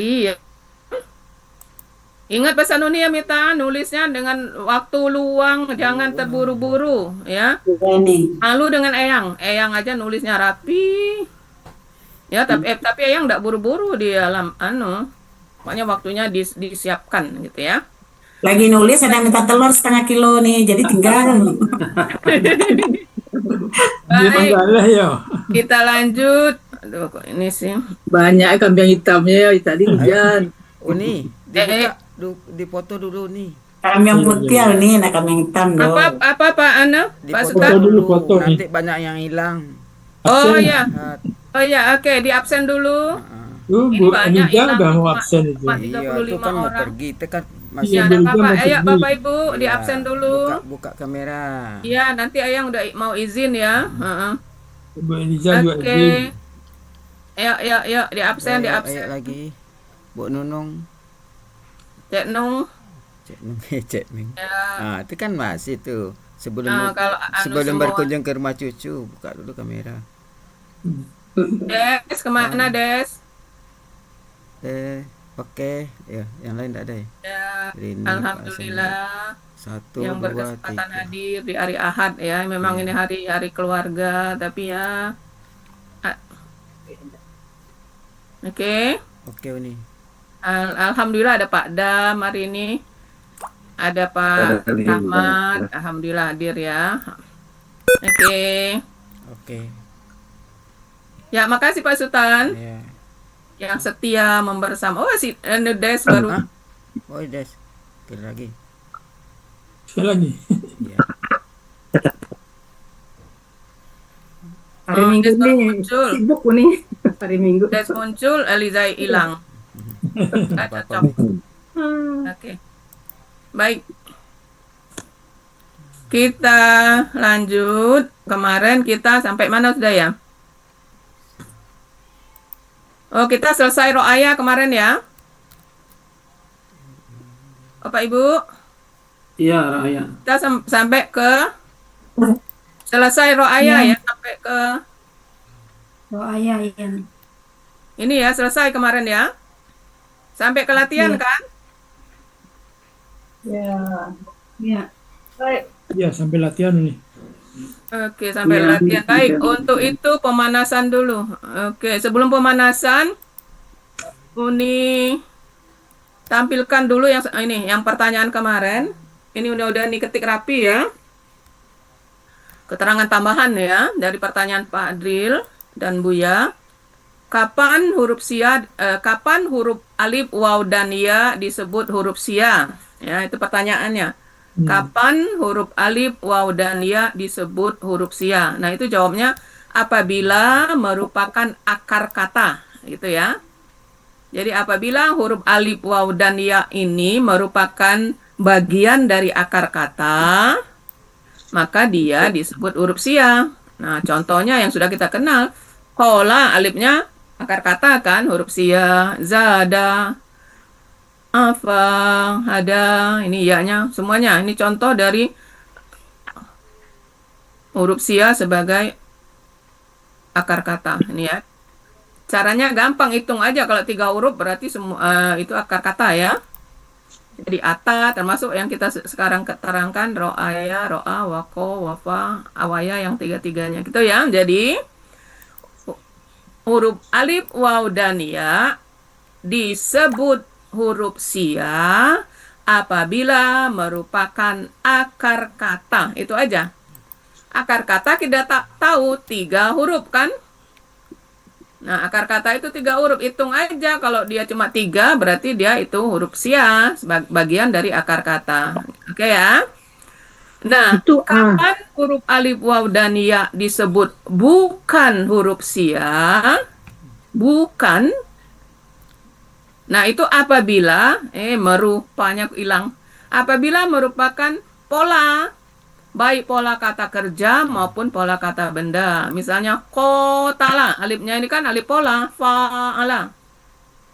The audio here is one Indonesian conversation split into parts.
Iya. Ingat pesan Uni ya Mita, nulisnya dengan waktu luang, jangan Wah, terburu-buru ya. Iya nih. Malu dengan Eyang, Eyang aja nulisnya rapi. Ya, tapi Eyang nggak buru-buru di dalam pokoknya waktunya disiapkan gitu ya. Lagi nulis ada minta telur 1/2 kilo nih, jadi tinggal. Memang Baik, kalah ya. kita lanjut. Aduh, kok ini sih. Banyak kambing hitamnya ya, tadi ayo, hujan. Uni, Eh, dibuka, dipoto dulu nih. Kami yang Iya, iya, putih iya. nih, nak kami yang hitam apa loh. apa Pak Pak Dipoto Foto Suta? dulu, dulu, foto nih. nanti banyak yang hilang. Oh Absen. ya, Lihat. oh ya, oke, di absen dulu. Heeh. Ini Bu banyak Anida hilang udah nih, mau cuma absen itu. cuma Iya, tuh 35 kan mau orang. pergi. Kita kan Iya, Ya, masih. ada Bu Ida apa-apa. mau Ayo pergi. Bapak Ibu di Iya, absen dulu. buka kamera. Iya, nanti Ayang udah mau izin ya. Heeh. Bu Eliza juga Oke. izin. Ayo, ayo, ayo, di absen, di Ayo absen. lagi. Bu Nunung, Cek Nung. Cek Nung, Cek Ming. Ya, Ah, itu kan masih tuh. kalau Sebelum semua. berkunjung ke rumah cucu, buka dulu kamera. Des, kemana Ah, Des? oke, ya, yang lain tidak ada ya. Ya, Rini, Pak Hasan, Alhamdulillah satu, yang dua, berkesempatan tiga. hadir di hari Ahad ya. Memang ini Iya, hari-hari keluarga, tapi ya. ah, Oke. oke Uni. Alhamdulillah ada Pak Dam hari ini. Ada Pak Rahmat. Alhamdulillah hadir ya. Oke. Oke, Ya, makasih Pak Sultan ya. yang setia membersama. Oh, si Des baru. Ah, oh Des, sekali lagi. Sekali lagi. Iya. Hari Oh, Minggu Des baru nih muncul. sibuk nih. Hari Minggu. Des muncul, Eliza hilang. Nggak Apa-apa, cocok. Mi. Oke. Baik. Kita lanjut. Kemarin kita sampai mana sudah ya? Oh, kita selesai ro'aya kemarin ya. Bapak Ibu, Iya, Raya. kita sampai ke selesai ro'aya Ya, ya, sampai ke doa ya, ya. ini ya, selesai kemarin ya. Sampai ke latihan Iya, kan? Ya. iya. Ya, sampai latihan nih. Oke, sampai Iya. latihan. Baik, untuk itu pemanasan dulu. Oke, sebelum pemanasan, Uni tampilkan dulu yang ini, yang pertanyaan kemarin. Ini udah nih ketik rapi ya. Keterangan tambahan ya dari pertanyaan Pak Adril dan Buya. Kapan huruf alif, waw, dan ya disebut huruf sia? Ya, itu pertanyaannya. Kapan huruf alif, waw, dan ya disebut huruf sia? Nah, itu jawabnya apabila merupakan akar kata, gitu ya. Jadi apabila huruf alif, waw, dan ya ini merupakan bagian dari akar kata, maka dia disebut huruf sia. Nah, contohnya yang sudah kita kenal, kola alifnya akar kata kan, huruf sia, zada, afa, ada, ini ya-nya, semuanya. Ini contoh dari huruf sia sebagai akar kata. Ini ya. Caranya gampang, hitung aja kalau 3 huruf berarti semua itu akar kata ya. Jadi ata termasuk yang kita sekarang terangkan ro'aya, ro'a, wako, wafa, awaya yang tiga-tiganya gitu ya. Jadi huruf alif, waw, dan ya disebut huruf sia apabila merupakan akar kata. Itu aja. Akar kata kita tak tahu 3 huruf kan? Nah, akar kata itu 3 huruf. Hitung aja. Kalau dia cuma 3, berarti dia itu huruf sia, bagian dari akar kata. Oke ya? Nah, Itu kapan huruf alif, waw, dan ya disebut bukan huruf sia? Bukan. Nah, itu apabila, merupanya hilang. Apabila merupakan pola, baik pola kata kerja maupun pola kata benda. Misalnya kotala, alifnya ini kan alif pola, fa'ala.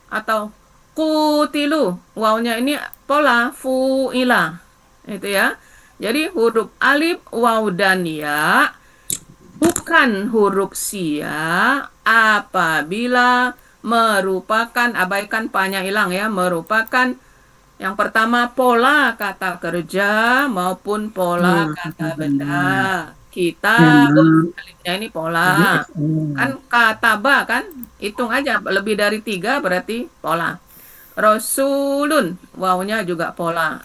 Atau kutilu, wawnya ini pola, fu'ila. Itu ya. Jadi huruf alif, waw, dan ya bukan huruf sia apabila merupakan, abaikan pa-nya hilang ya, merupakan yang pertama pola kata kerja maupun pola kata benda. Kitabun, alifnya ini pola. Kan kataba kan, hitung aja lebih dari 3 berarti pola. Rasulun, wawunya juga pola.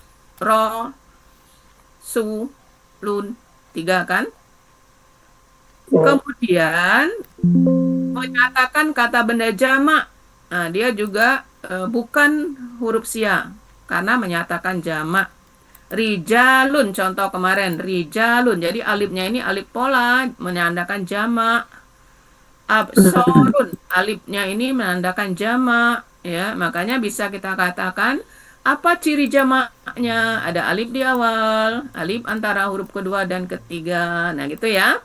Sulun, 3 kan. Kemudian menyatakan kata benda jamak. Nah, dia juga bukan huruf sia karena menyatakan jamak. Rijalun, contoh kemarin, rijalun. Jadi alifnya ini alif pola menandakan jamak. Absorun, alifnya ini menandakan jamak. Ya, makanya bisa kita katakan apa ciri jamaknya? Ada alif di awal, alif antara huruf kedua dan ketiga. Nah, gitu ya.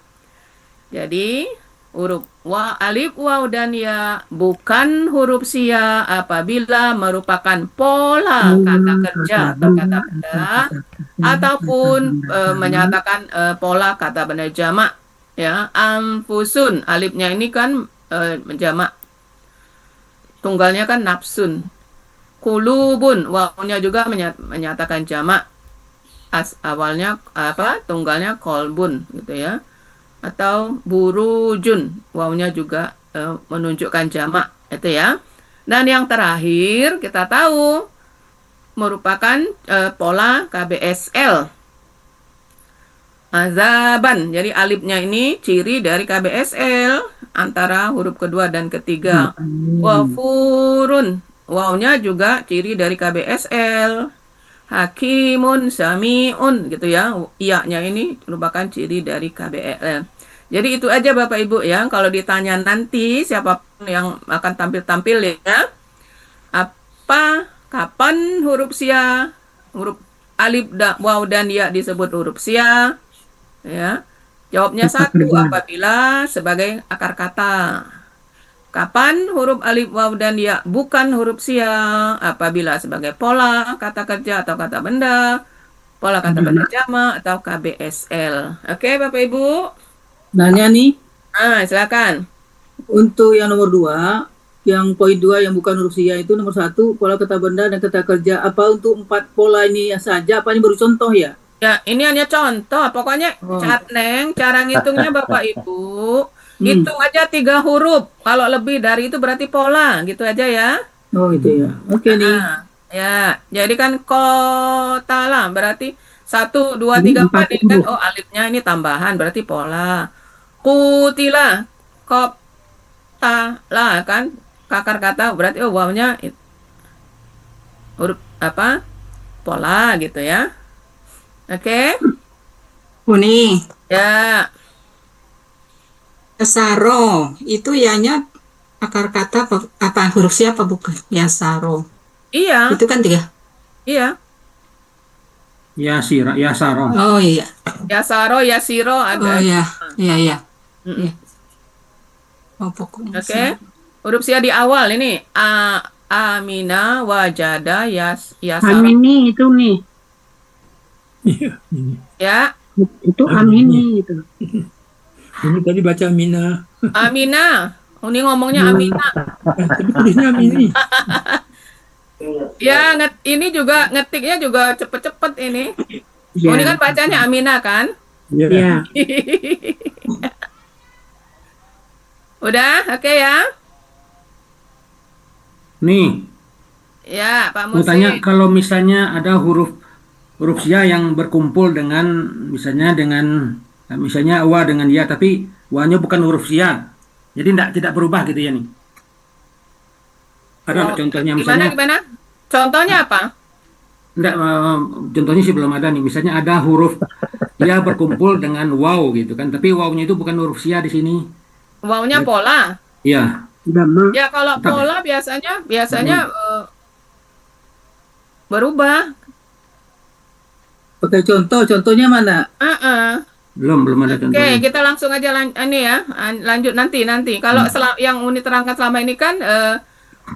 Jadi huruf alif, waw, dan ya bukan huruf sia apabila merupakan pola kata kerja atau kata benda ataupun menyatakan pola kata benda jamak. Ya, amfusun, alifnya ini kan jamak. Tunggalnya kan nafsun. Kulubun, wawnya juga menyatakan jamak. Awalnya apa? Tunggalnya kolbun gitu ya. Atau burujun, wawnya juga menunjukkan jamak itu ya. Dan yang terakhir kita tahu merupakan pola KBSL. Azaban, jadi alifnya ini ciri dari KBSL antara huruf kedua dan ketiga. Wafurun, wawnya juga ciri dari KBSL. Hakimun, samiun gitu ya. Iya-nya ini merupakan ciri dari KBSL. Jadi itu aja Bapak Ibu ya. Kalau ditanya nanti siapapun yang akan tampil-tampil ya. Apa, kapan huruf sia, huruf alif, waw, dan ya disebut huruf sia? Ya. Jawabnya 1 apabila sebagai akar kata. Kapan huruf alif, waw, dan ya bukan huruf sia? Apabila sebagai pola kata kerja atau kata benda, pola kata benda jamak atau KBSL. Oke, Bapak Ibu. Nanya nih, Silakan. untuk yang nomor 2, yang poin 2 yang bukan huruf sia itu nomor 1, pola kata benda dan kata kerja. Apa untuk 4 pola ini saja? Apa ini baru contoh ya? Ya, ini hanya contoh. Pokoknya, cara ngitungnya Bapak Ibu, hitung aja 3 huruf. Kalau lebih dari itu berarti pola, gitu aja ya. Oh itu ya. Oke nih. Ya, jadi kan kota lah, berarti 1, 2, 3, 4 ini kan, oh alifnya ini tambahan, berarti pola. Kutila, kota lah kan, kakar kata, berarti oh wawnya huruf apa? Pola gitu ya. Oke? Uni, Ya, Yasaro, itu ianya akar kata apa huruf siapa bukan? Yasaro. iya, Itu kan 3. iya. Ya Saro. Oh iya. Yasaro, Yasiro Oh ada. iya. Iya, iya. Mm-mm. Oh, pokoknya Oke. Huruf sia di awal ini. Amina, wajada, yasaro. Amini itu nih, Iya, ini. Ya, itu Amini itu. Ini tadi baca Mina. Amina. Ini ngomongnya Amina. Tapi tulisnya Mini. Ya, ini juga ngetiknya juga cepet-cepet ini. Oh, ini kan bacanya Amina kan? Iya. Ya, Udah, oke ya? Nih, Ya, Pak mau tanya Mursi. kalau misalnya ada huruf sia yang berkumpul dengan misalnya wa dengan ya, tapi wa-nya bukan huruf sia. Jadi tidak berubah gitu ya nih. Ada nggak contohnya misalnya? Gimana? Contohnya apa? Enggak, contohnya sih belum ada nih. Misalnya ada huruf ya berkumpul dengan waw gitu kan, tapi waw-nya itu bukan huruf sia di sini. Wawnya pola. Iya. Dama. Ya, kalau Tetap ya? pola biasanya berubah. Oke, contohnya mana? Belum ada Oke, contohnya. kita langsung aja ini ya, lanjut nanti. Kalau yang Uni terangkan selama ini kan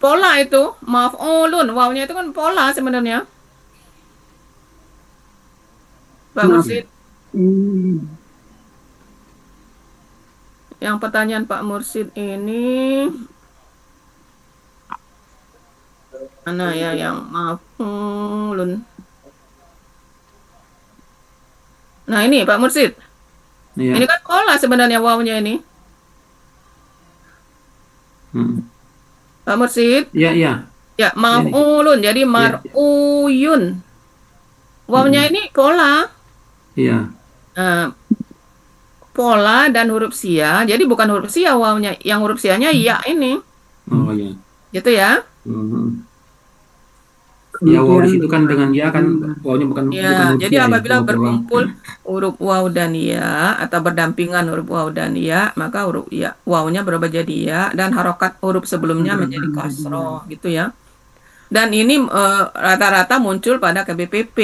pola itu, maf'ulun, wawnya itu kan pola sebenarnya. Pak Mursid, yang pertanyaan Pak Mursid ini Mana ya yang maf'ulun? Nah, ini Pak Mursid. Iya. Ini kan pola sebenarnya wawnya ini. Hmm. Pak Mursid. Iya, iya. Ya, maf'ulun. Jadi mar'uyun. Wawnya ini pola. Iya. Nah, pola dan huruf sia. Jadi bukan huruf sia wawnya. Yang huruf sianya ya ini. Oh, iya. Gitu ya. Hmm. Ya, waw di situ kan dengan ya kan wawnya bukan Ya, huruf jadi ya, apabila pola-pola. berkumpul huruf waw dan ya atau berdampingan huruf waw dan ya, maka huruf ya wawnya berubah jadi ya dan harokat huruf sebelumnya menjadi kasroh gitu ya. Dan ini rata-rata muncul pada KBPP.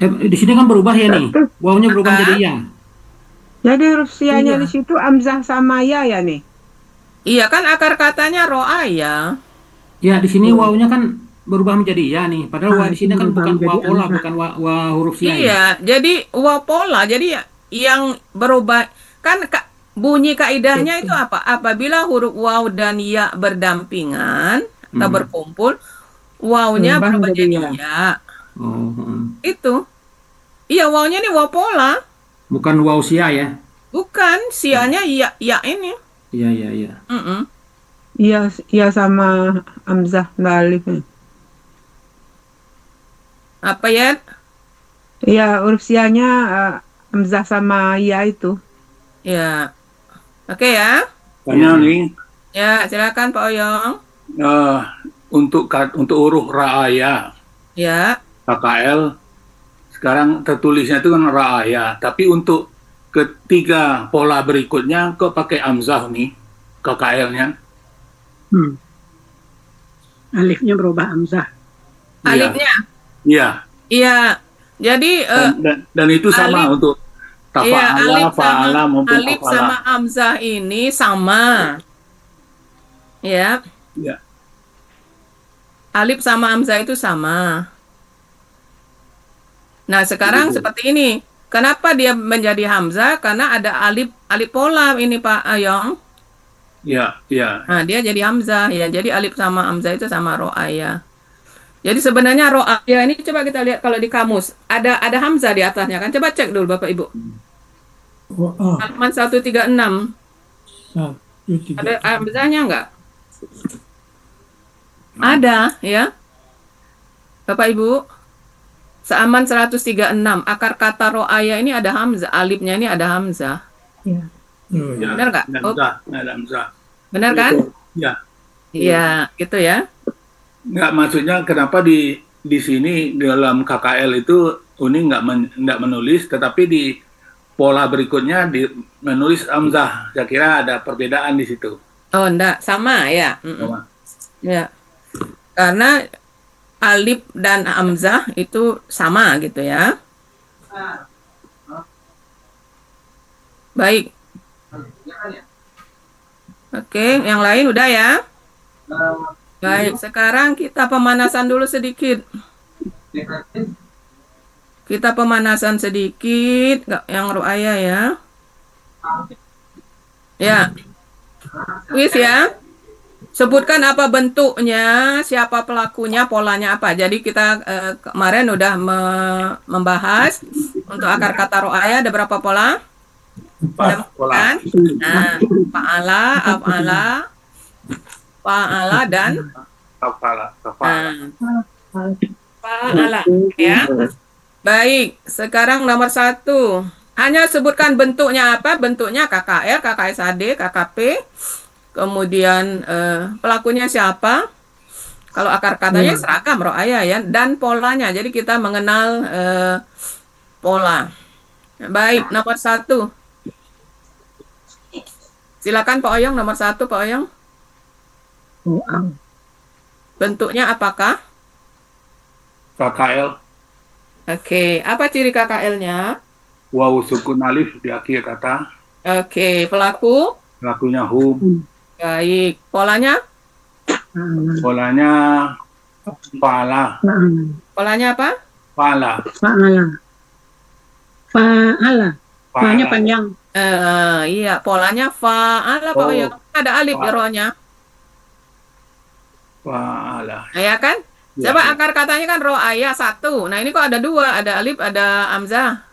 Di sini kan berubah ya nih. Wawnya berubah jadi ya. Jadi huruf sianya Iya. di situ amzah sama ya nih. Iya kan akar katanya ro'aya. Ya, di sini wawnya kan berubah menjadi ya nih. Padahal waw di sini kan berubah bukan menjadi waw pola, amzah. bukan waw huruf sia ya. Iya, jadi waw pola. Jadi yang berubah kan bunyi kaidahnya itu apa? Apabila huruf waw dan ya berdampingan atau berkumpul, wawnya Berubah berubah menjadi jadi ya. ya. Oh, Itu. Iya, wawnya ini waw pola. bukan waw sia ya. Bukan, sianya ya ini. Iya, iya, iya. Mm-mm. Iya, iya sama amzah nggak alif. Apa ya? Iya, huruf sianya amzah sama ya itu. Ya. Oke ya. Tanya nih, Ya, silakan Pak Oyong. untuk huruf Ra'aya, Ya. KKL, sekarang tertulisnya itu kan Ra'aya, tapi untuk ketiga pola berikutnya kok pakai Amzah nih, KKL-nya? Alifnya berubah amzah. Alifnya. Iya, Iya. Jadi dan itu sama alif- untuk iya, Tafa'ala, Fa'ala maupun alif sama Afala. hamzah ini sama. Ya. Ya. Alif sama hamzah itu sama. Nah, sekarang seperti ini. Kenapa dia menjadi hamzah? Karena ada alif pola ini Pak Oyong. Ya, ya. Nah, dia jadi hamzah ya. Jadi alif sama hamzah itu sama ro'aya. Jadi sebenarnya ro'aya ini coba kita lihat kalau di kamus. Ada hamzah di atasnya kan. Coba cek dulu Bapak Ibu. Ro'a Halaman 136. 1, 3. Ada hamzahnya enggak? Ada ya. Bapak Ibu. Seaman 136. Akar kata ro'aya ini ada hamzah. Alifnya ini ada hamzah. Iya. Oh, ya. Benar nggak? Ada Oh, Amzah, ada Amzah. benar kan? Ya. Iya, gitu ya. Nggak, maksudnya kenapa di sini dalam KKL itu Uni nggak menulis, tetapi di pola berikutnya menulis Amzah. Saya kira ada perbedaan di situ. Oh, enggak, sama ya. Sama. Ya. Karena alif dan hamzah itu sama gitu ya. Baik. Oke, yang lain udah ya? Baik, sekarang kita pemanasan dulu sedikit. Kita pemanasan sedikit, yang ru'aya ya. Ya. Wis ya. Sebutkan apa bentuknya, siapa pelakunya, polanya apa. Jadi kita kemarin udah membahas untuk akar kata ru'aya ada berapa pola? 4 pola. Kan? Nah, fa'ala, af'ala, fa'ala dan Kafala, kafala. fa'ala ya. Baik, sekarang nomor 1. Hanya sebutkan bentuknya apa? Bentuknya KKL, KKSAD, KKP. Kemudian pelakunya siapa? Kalau akar katanya seragam ro'aya ya, dan polanya. Jadi kita mengenal pola. Baik, nomor 1. Silakan Pak Oyong, nomor 1 Pak Oyong. Bentuknya apakah? KKL, Oke, apa ciri KKL-nya? waw sukun alif di akhir kata, Oke, pelaku. lakunya hum, Baik, polanya? polanya fa'ala, Polanya apa? fa'ala, Fa'ala. Fa'ala. Fa'anya fa'ala. panjang. Iya, polanya fa'ala Pak Oh. Oyong. Ada alif Fa- rohnya. Fa'ala. Ya kan? Ya, Coba ya. akar katanya kan ro'aya 1. Nah, ini kok ada 2, ada alif, ada hamzah.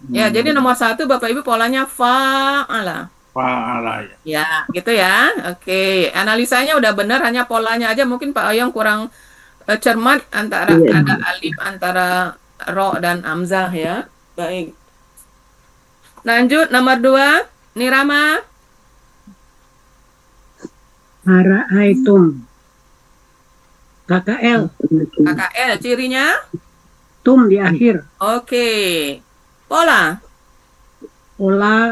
Ya, jadi nomor 1 Bapak Ibu polanya fa'ala. Fa'ala ya. Ya, gitu ya. Oke, analisanya udah benar, hanya polanya aja mungkin Pak Oyong kurang cermat antara ada alif antara ro dan hamzah ya. Baik. Lanjut nomor 2, Nirama. Hara'aitum. KKL. KKL cirinya. Tum di akhir. Oke. Pola. Pola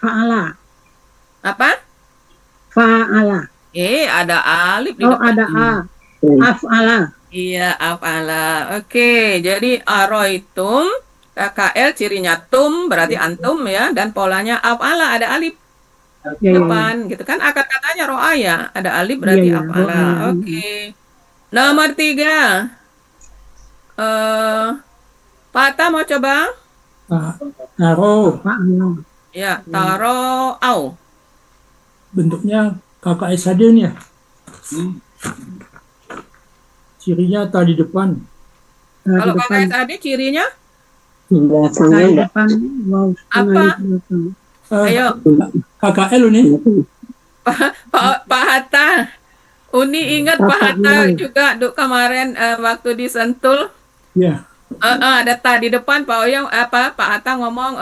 fa'ala. Apa? Fa'ala. Ada alif di Oh, depan. ada A. Af'ala. Iya, afala. Oke, jadi aroitum, KKL cirinya tum, berarti antum ya, dan polanya afala, ada alif Ya, ya, ya. depan, gitu kan. Akar katanya ro'aya, ada alif berarti Iya, iya, afala. ro'aya. Oke. Nomor 3. Pata mau coba? Taro. Fa'ala. Ya, taro au. Bentuknya KKSAD nih ya. Cirinya tadi depan. Kalau Depan. KKSAD cirinya Tadi depan. Wow. apa? Ayo. KKL nih. Pak Hatta, Uni ingat Pak Hatta juga kemarin waktu di Sentul. Ya. Ada di depan Pak Oyong Pak Hatta ngomong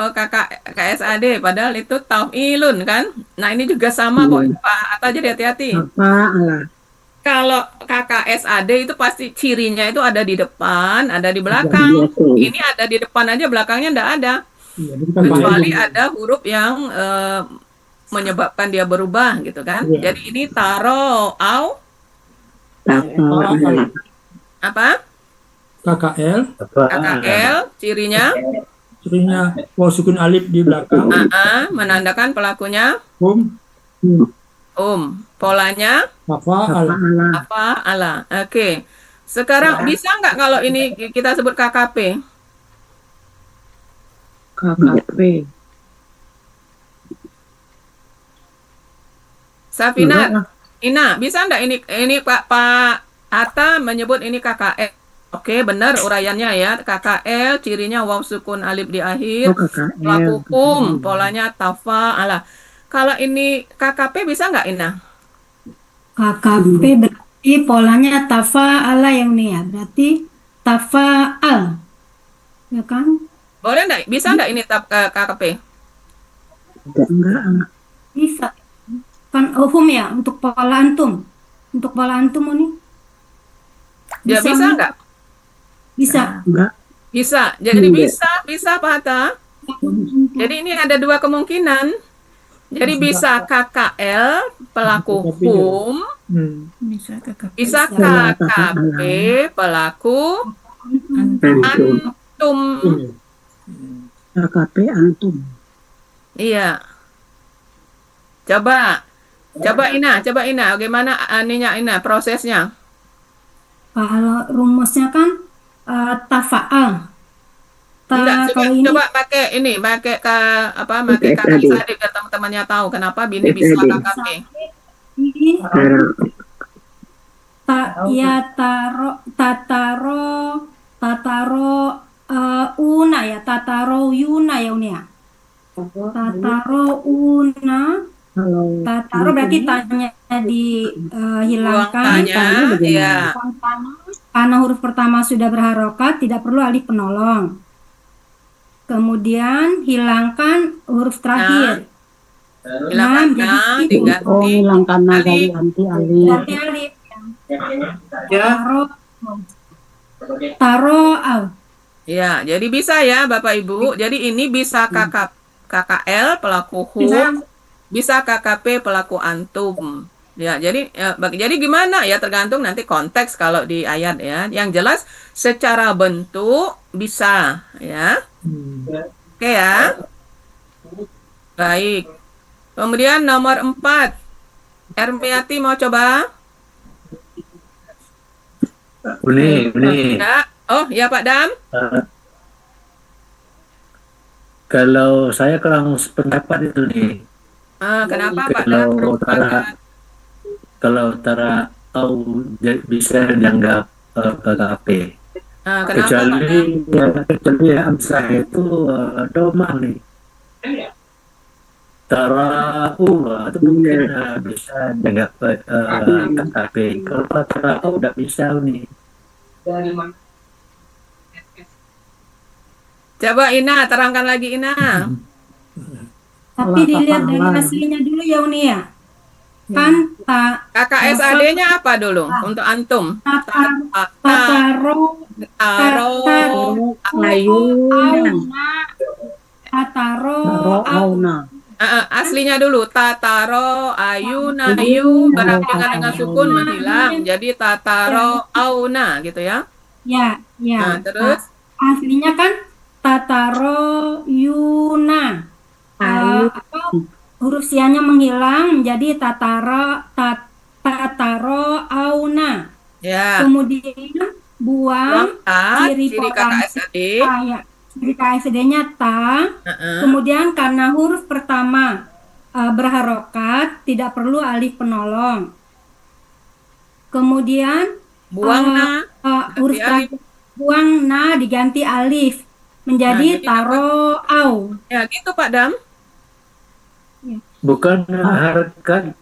KSAD padahal itu taufilun kan. Nah, ini juga sama kok Pak Hatta, jadi hati-hati. Fa'ala. Kalau KKSAD itu pasti cirinya itu ada di depan, ada di belakang. Ini ada di depan aja, belakangnya enggak ada. Iya, jadi Kecuali KKL. ada huruf yang menyebabkan dia berubah gitu kan. Iya. Jadi ini taro au KKL. apa? KKL. KKL cirinya Cirinya waw sukun alif di belakang. menandakan pelakunya polanya Fa'ala. apa ala. Oke. Sekarang bisa nggak kalau ini kita sebut KKP? KKP. Safina, Ina, bisa nggak ini Pak Atta menyebut ini KKL? Oke, benar uraiannya ya. KKL cirinya waw sukun alif di akhir. KKL. Pelaku polanya tafa'ala. Kalau ini KKP bisa nggak Ina? KKP berarti polanya tafa'ala yang ini ya. Berarti tafa'al. Ya kan? Boleh nggak? Bisa nggak ini KKP? Enggak. Bisa. Kan umum ya untuk pola antum. Untuk pola antum ini. Ya bisa nggak? Bisa. Enggak. Bisa. Jadi bisa Pak Hatta. Jadi ini ada 2 kemungkinan. Jadi bisa KKL pelaku hum, bisa KKP pelaku antum. KKP antum. Iya. Coba Ina, bagaimana Ina prosesnya? Kalau rumusnya kan tafa'al. Enggak, Kalau ini coba pakai KKSAD biar teman-temannya tahu kenapa Bini bisa KKP. ini tataro una ya, tataro yuna ya Uni ya. Tataro una, tataro berarti tanya dihilangkan. Ya. Karena huruf pertama sudah berharokat, tidak perlu alif penolong. Kemudian hilangkan huruf terakhir. Diganti hilangkan alif. ganti alif. Ganti alif. Taro au. Ya, jadi bisa ya Bapak Ibu. Jadi ini bisa KKL pelaku hum, bisa KKP pelaku antum. Ya, jadi gimana ya tergantung nanti konteks kalau di ayat ya. Yang jelas secara bentuk bisa ya. Oke ya. Baik. Kemudian nomor 4. Ermiati mau coba? Uni. Ya. Oh, ya Pak Dam. Kalau saya kurang sependapat itu nih. Kenapa Pak Dam? Kalau kalau tara au bisa dianggap KKP. Kenapa Pak Dam? Kecuali amsah itu domah nih. Tara itu mungkin bisa dianggap KKP. Kalau tara tidak bisa nih. Coba Ina, terangkan lagi Ina. Tapi dilihat dari aslinya dulu ya Uni ya. Kan KKSAD-nya apa dulu untuk antum? Tataro Auna. Aslinya dulu tataro ayuna yu berarti dengan sukun menghilang jadi tataro auna gitu ya. Ya. Nah, terus Aslinya kan tataro yuna. Huruf sianya menghilang menjadi tataro auna. ya Kemudian buang ciri ciri KKSAD. Ciri KSD-nya ta. Kemudian karena huruf pertama berharokat, tidak perlu alif penolong. Kemudian buang huruf terakhir buang na diganti alif menjadi taro au. Ya gitu Pak Dam. Bukan harkat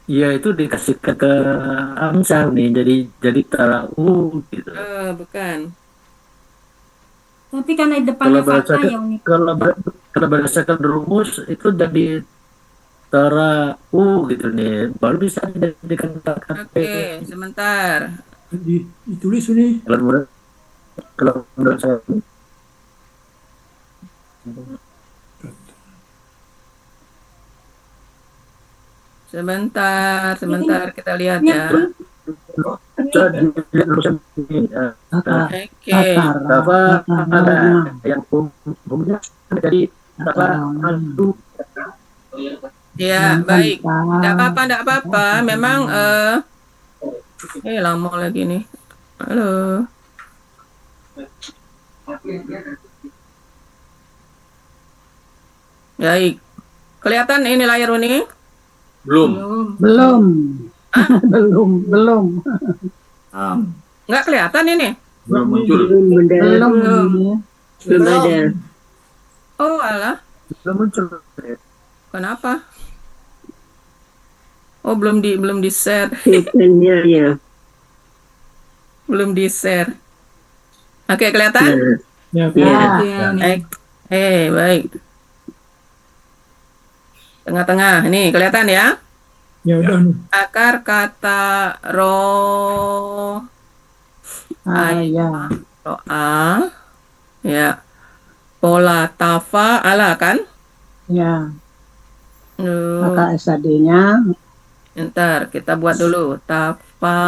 ya itu dikasih ke amsal nih jadi tarau gitu. Bukan. Tapi karena di depannya fathah ya Uni. Kalau berdasarkan rumus itu jadi tarau gitu nih baru bisa dijadikan KKP. Oke, sebentar. Ditulis ini. Kalau menurut saya Sebentar kita lihat ya. Oke. Ya, baik. Tidak apa-apa. Memang lama lagi nih. Halo. Baik. Kelihatan ini layar Uni? Belum. Belum. Nggak kelihatan ini? Belum muncul. Belum ada. Oh, alah. belum muncul. Kenapa? Oh, belum di share. Ya. Belum di share. Oke, kelihatan? Ya. Baik. Baik. Tengah-tengah. Ini kelihatan ya? Ya udah nih. Akar kata Ya. ro'a. Ya. Pola tafa ala kan? Ya. Maka SAD-nya Ntar kita buat dulu tafa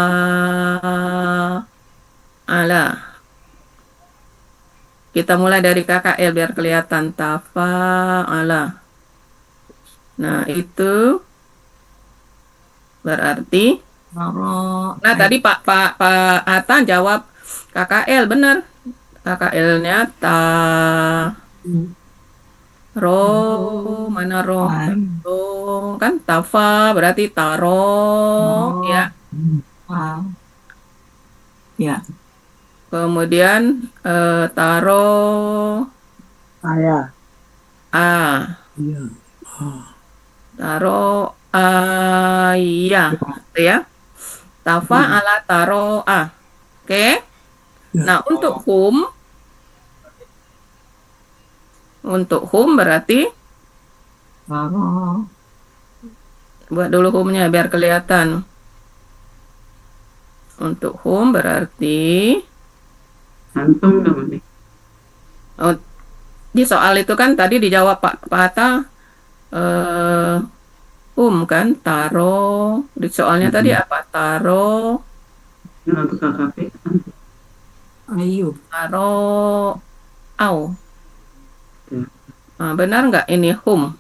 ala. Kita mulai dari KKL biar kelihatan tafa ala. Nah, itu berarti tadi Pak Ata jawab KKL benar. KKL-nya mana ro? Kan tafa berarti taro ya. Ya. Kemudian taro ya. Iya. Taro ya. Ya. Tafa ala taro a. Oke. Nah, untuk hum berarti buat dulu humnya biar kelihatan. Untuk hum berarti di soal itu kan tadi dijawab Pak Hatta kan taro. Di soalnya tadi apa? Taro Ayo. taro au. Nah, benar nggak ini hum?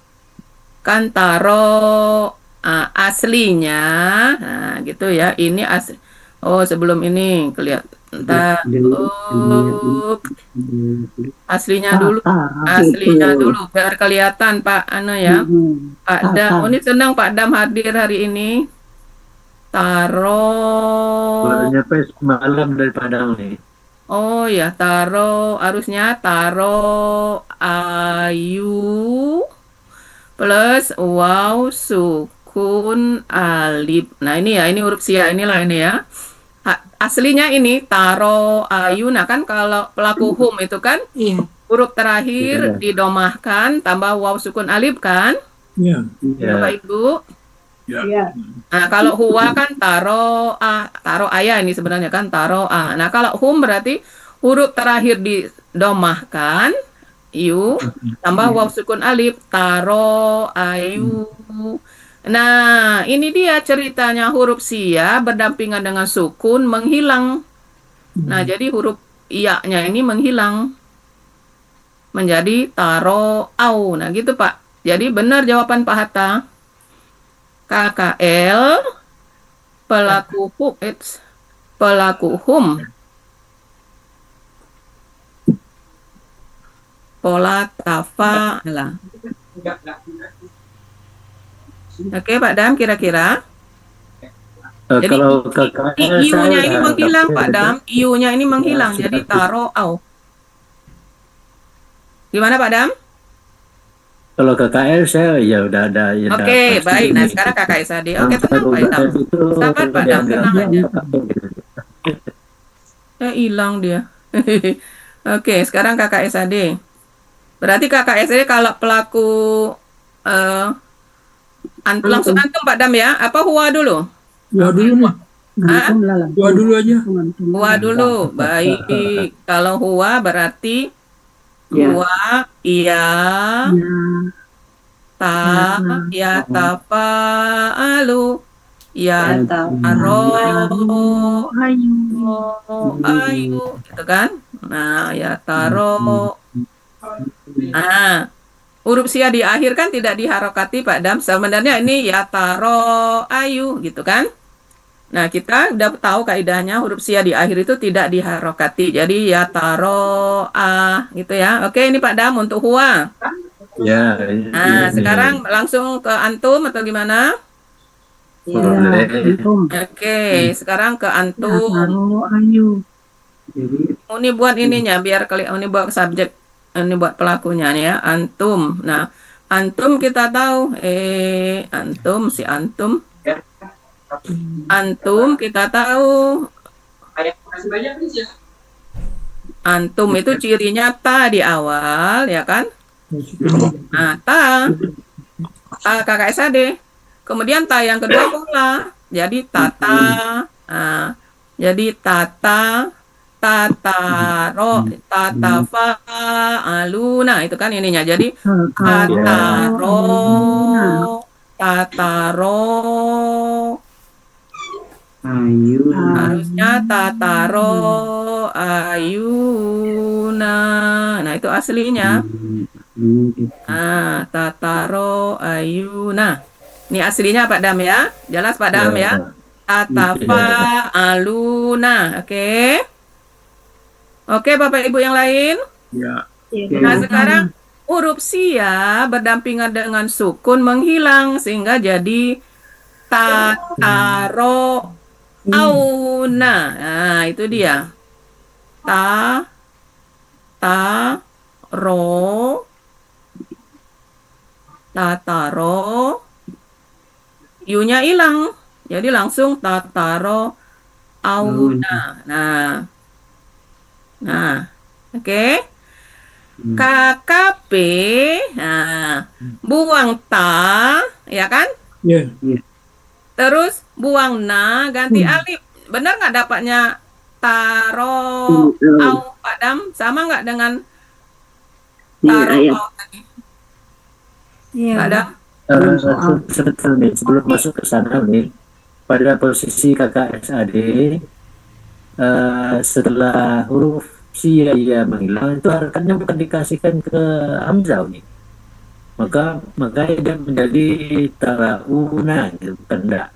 Kan taro aslinya, nah gitu ya. Ini asli. Oh, sebelum ini Aslinya dulu. Aslinya dulu biar kelihatan Pak anu ya. Pak Dam, ini senang Pak Dam hadir hari ini. Taro. Baru nyampe semalam dari Padang nih. Oh ya, harusnya taro ayu plus waw sukun alif. Nah ini ya, ini huruf sia inilah ini ya. Aslinya ini taro ayu. Nah kan kalau pelaku hum itu kan Iya. huruf terakhir didomahkan tambah waw sukun alif kan, Ya. Bapak Ibu. Iya. Nah kalau huwa kan taro ayah ini sebenarnya kan taro a. Nah kalau hum berarti huruf terakhir didomahkan yu tambah waw sukun alif taro ayu. Nah ini dia ceritanya huruf sia berdampingan dengan sukun menghilang. Nah jadi huruf iya-nya ini menghilang menjadi taro au. Nah gitu Pak. Jadi benar jawaban Pak Hatta. KKL pelaku hum pola tafa'ala. Oke Pak Dam, kira-kira jadi Kalau KKL iu-nya saya ini menghilang Pak Dam, iu-nya ini menghilang jadi taro au. Gimana Pak Dam? Kalau KKL saya ya udah ada. Ya Oke, baik. Nah, sekarang Kakak SAD. Oke, tenang Pak Dam. Sabar Pak Dam, tenang aja. Hilang dia. Oke, sekarang Kakak SAD. Berarti Kakak SAD kalau pelaku langsung antum Pak Dam ya? Apa huwa dulu? Dua dulu nih. Dua dulu aja. Huwa dulu. Baik. Kalau huwa berarti huwa iya ya tafa'alu ya taro ayu gitu kan. Nah ya taro. Nah huruf sia di akhir kan tidak diharokati Pak Dam. Sebenarnya ini ya taro ayu gitu kan. Nah kita udah tahu kaidahnya huruf sia di akhir itu tidak diharokati. Jadi ya taro gitu ya. Oke ini Pak Dam untuk huwa. Ya. Nah sekarang langsung ke antum atau gimana? Oke sekarang ke antum. Ini buat ininya biar ini buat subjek, ini buat pelakunya nih ya antum. Nah antum kita tahu antum si antum. Antum kita tahu antum itu cirinya ta di awal ya kan. Nah ta kakak SAD kemudian ta yang kedua pola jadi tata. Nah, jadi tata tataro tatafa aluna itu kan ininya jadi tataro harusnya tataro ayuna. Nah itu aslinya. Tataro ayuna. Ini aslinya Pak Dam ya. Jelas Pak Dam ya. Tatafa aluna. Oke. Oke Bapak Ibu yang lain. Ya. Nah sekarang huruf sia berdampingan dengan sukun menghilang sehingga jadi tataro auna. Nah, itu dia. Tataro. Yu-nya hilang. Jadi langsung tataro auna. Nah, oke. KKP. Nah, buang ta, ya kan? Ya. Terus buang na ganti alif. Benar nggak dapatnya taro au Pak Dam? Sama nggak dengan taro au tadi? Nggak ada? Sebetulnya sebelum masuk ke sana nih, pada posisi kakak SAD setelah huruf sia menghilang itu harakatnya bukan dikasihkan ke hamzah nih. Maka dia menjadi tarauna gitu, bukan enggak?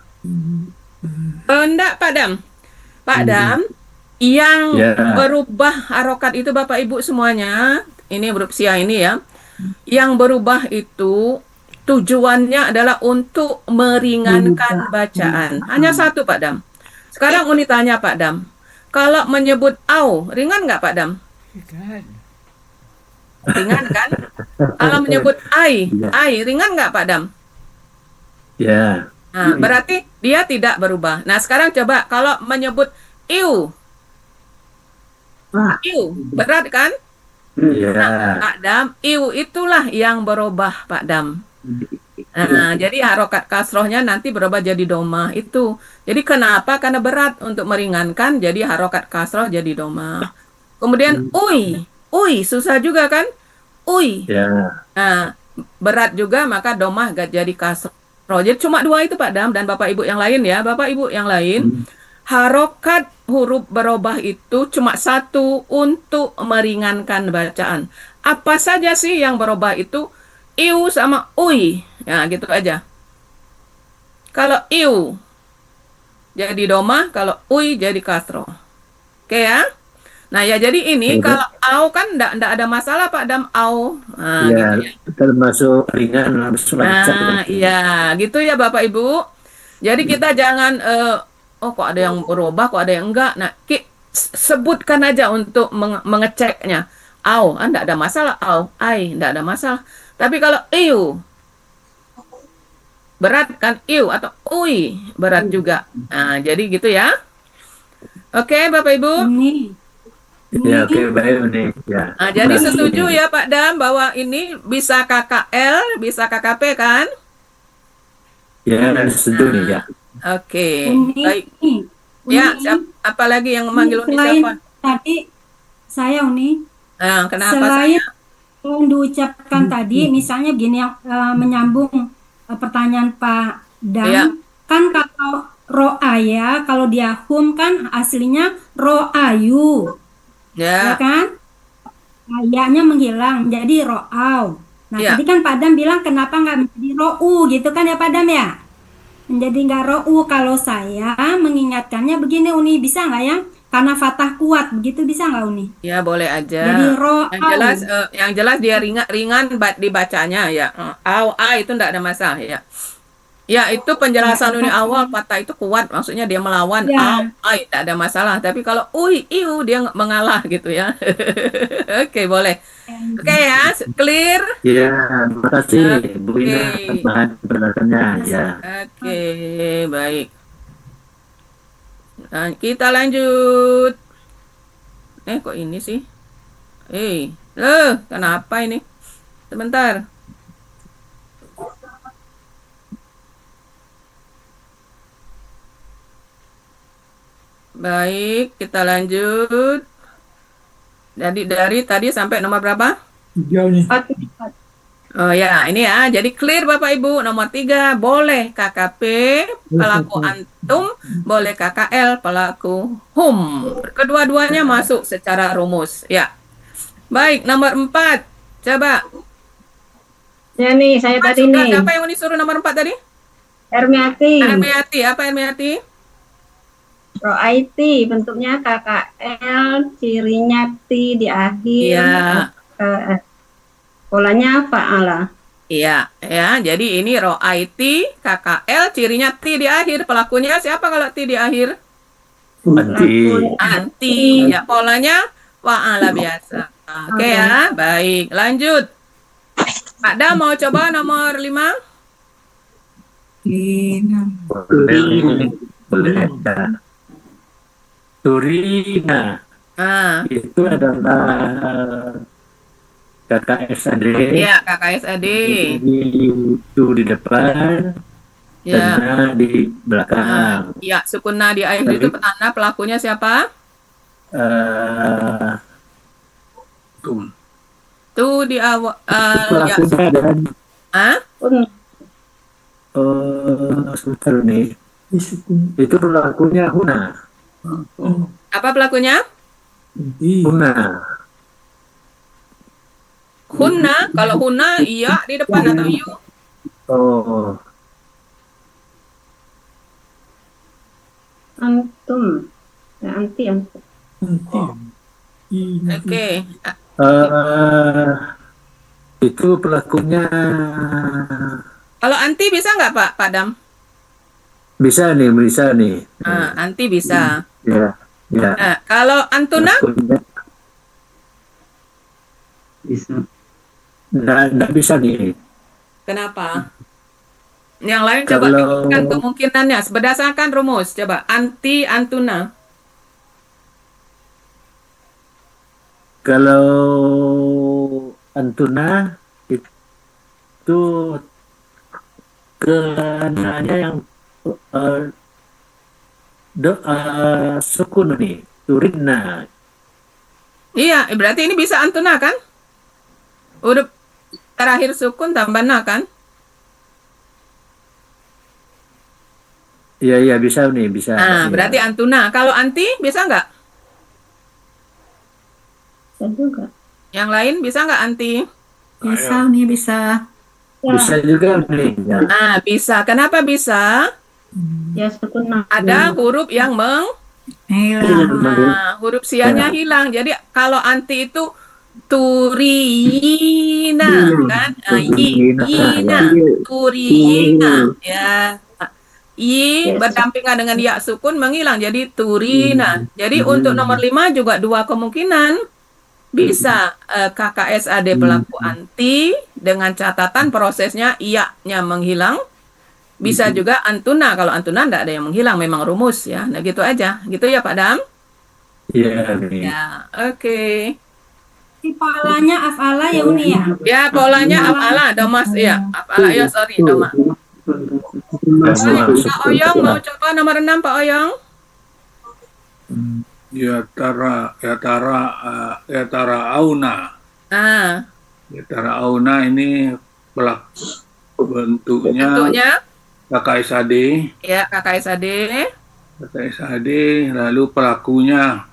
Enggak Pak Dam. Pak Dam, Yang Ya. berubah harokat itu Bapak Ibu semuanya, ini huruf sia ini ya. Yang berubah itu tujuannya adalah untuk meringankan bacaan. Hanya satu Pak Dam. Sekarang Uni tanya Pak Dam. Kalau menyebut au, ringan nggak Pak Dam? Ringan kan? Kalau menyebut ai, ringan nggak Pak Dam? Ya. Nah, berarti dia tidak berubah. Nah, sekarang coba kalau menyebut iu. Iu, berat kan? Ya. Pak Dam, iu itulah yang berubah Pak Dam. Nah, jadi harokat kasrohnya nanti berubah jadi doma itu. Jadi kenapa? Karena berat untuk meringankan, jadi harokat kasroh jadi doma. Kemudian ui susah juga kan? Ui. Ya. Nah, berat juga maka doma gak jadi kasroh. Jadi cuma dua itu Pak Dam dan Bapak Ibu yang lain ya. Bapak Ibu yang lain, harokat huruf berubah itu cuma satu untuk meringankan bacaan. Apa saja sih yang berubah itu? Iu sama ui. Ya, gitu aja. Kalau iu jadi doma, kalau ui jadi kasroh. Oke ya? Nah ya jadi ini kalau au kan ndak ada masalah Pak Dam au. Nah, Ya, gitu ya. termasuk ringan langsung lancar. Nah, iya, gitu ya Bapak Ibu. Jadi kita jangan oh kok ada yang berubah, kok ada yang enggak. Nah, sebutkan aja untuk mengeceknya. Au, enggak ada masalah. Au, ai, enggak ada masalah. Tapi kalau iu berat kan iu atau ui berat juga. Nah, jadi gitu ya. Oke, Bapak Ibu. Ya, oke, baik Uni. Ya. Nah, jadi setuju ya Pak Dam bahwa ini bisa KKL, bisa KKP kan? Ya, setuju nih ya. Oke, Uni, baik. Uni, Ya, apalagi yang memanggil Uni selain siapa? tadi saya Uni, Nah, kenapa selain saya? yang diucapkan tadi, misalnya gini yang menyambung pertanyaan Pak Dam, Iya. kan kalau ro'aya, kalau dia hum kan aslinya ro'ayu, ya Ya, kan? Ayanya menghilang jadi ro'au. Nah, Iya. tadi kan Pak Dam bilang kenapa nggak menjadi ro'u gitu kan ya Pak Dam ya? Menjadi nggak ro'u. Kalau saya mengingatkannya begini Uni, bisa nggak ya? Karena fatah kuat, begitu bisa nggak Uni? ya boleh aja. Jadi ro'au. Yang jelas dia ringan dibacanya ya. Au, a itu enggak ada masalah ya. Ya, itu penjelasan Uni awal patah itu kuat, maksudnya dia melawan. Ya. Au, ai tidak ada masalah. Tapi kalau iu dia mengalah gitu ya. Oke, boleh. Oke ya, clear. Ya, terima kasih Bu Ina Oke. atas bahan penjelasannya. Ya. Oke, baik. Nah, kita lanjut. Kok ini sih? Kenapa ini? Sebentar. Baik, kita lanjut. Jadi dari tadi sampai nomor berapa? 3 nih. Oh ya, ini ya. Jadi clear Bapak Ibu. Nomor 3, boleh KKP, pelaku antum, boleh KKL, pelaku hum. Kedua-duanya masuk secara rumus. Ya. Baik, nomor 4. Coba. Ya nih, saya tadi Sudah, nih. siapa yang disuruh nomor 4 tadi? Ermiati. Ermiati. Apa Ermiati? Ro'aiti, bentuknya KKL, cirinya T di akhir. Iya. Polanya fa'ala. Iya, ya. Jadi ini ro'aiti, KKL, cirinya T di akhir. Pelakunya siapa kalau T di akhir? Anti. Ya, polanya fa'ala biasa. Oke ya, baik. Lanjut. Pak Da mau coba nomor 5? Boleh. Ya. Turina itu adalah KKSAD. Iya, KKSAD. Itu di depan, Ya. tengah di belakang. Iya, sukuna di akhir itu petanda, pelakunya siapa? Tuh di awal. Ya. Pelakunya adalah Hah? sebentar nih. Itu pelakunya Huna. Apa pelakunya? Huna. Huna. Kalau Huna, iya di depan atau yu? Oh, Antum. Ya, antum. Oke. Itu pelakunya Kalau anti bisa nggak Pak Dam? bisa nih. Anti bisa. Ya, ya. Nah, kalau antuna? Pelakunya Bisa. nggak bisa nih. Kenapa? Yang lain coba Kalau pikirkan kemungkinannya berdasarkan rumus. Coba anti antuna. kalau Antuna itu kenaannya yang sukun nih, Turina. Iya, berarti ini bisa antuna kan? Huruf terakhir sukun tambah na kan? Iya bisa nih, bisa. Nah, Iya. berarti antuna. Kalau anti bisa nggak? Bisa juga. Yang lain bisa nggak anti? Bisa nih, bisa. Bisa juga nih. Ya. Nah, bisa. Kenapa bisa? Ya sukun na. Ada huruf yang Hilang. Nah, huruf sianya hilang. Jadi kalau anti itu turina kan? Yina, turina ya. Berdampingan dengan ya sukun menghilang jadi turina. Jadi untuk nomor 5 juga dua kemungkinan. Bisa KKSAD pelaku anti dengan catatan prosesnya iya-nya menghilang. Bisa juga antuna. Kalau antuna enggak ada yang menghilang, memang rumus ya. Nah, gitu aja. Gitu ya, Pak Dam? Iya nih. Ya, oke. Si polanya afala ya Uni ya. Ya, polanya afala, Domas. Ya, afala. Ya, sorry, Domas. Pak Oyong mau coba nomor 6, Pak Oyong? Ya tara auna. Ah, Yatara auna ini bentuknya KKSAD. ya KKSAD. KKSAD, lalu pelakunya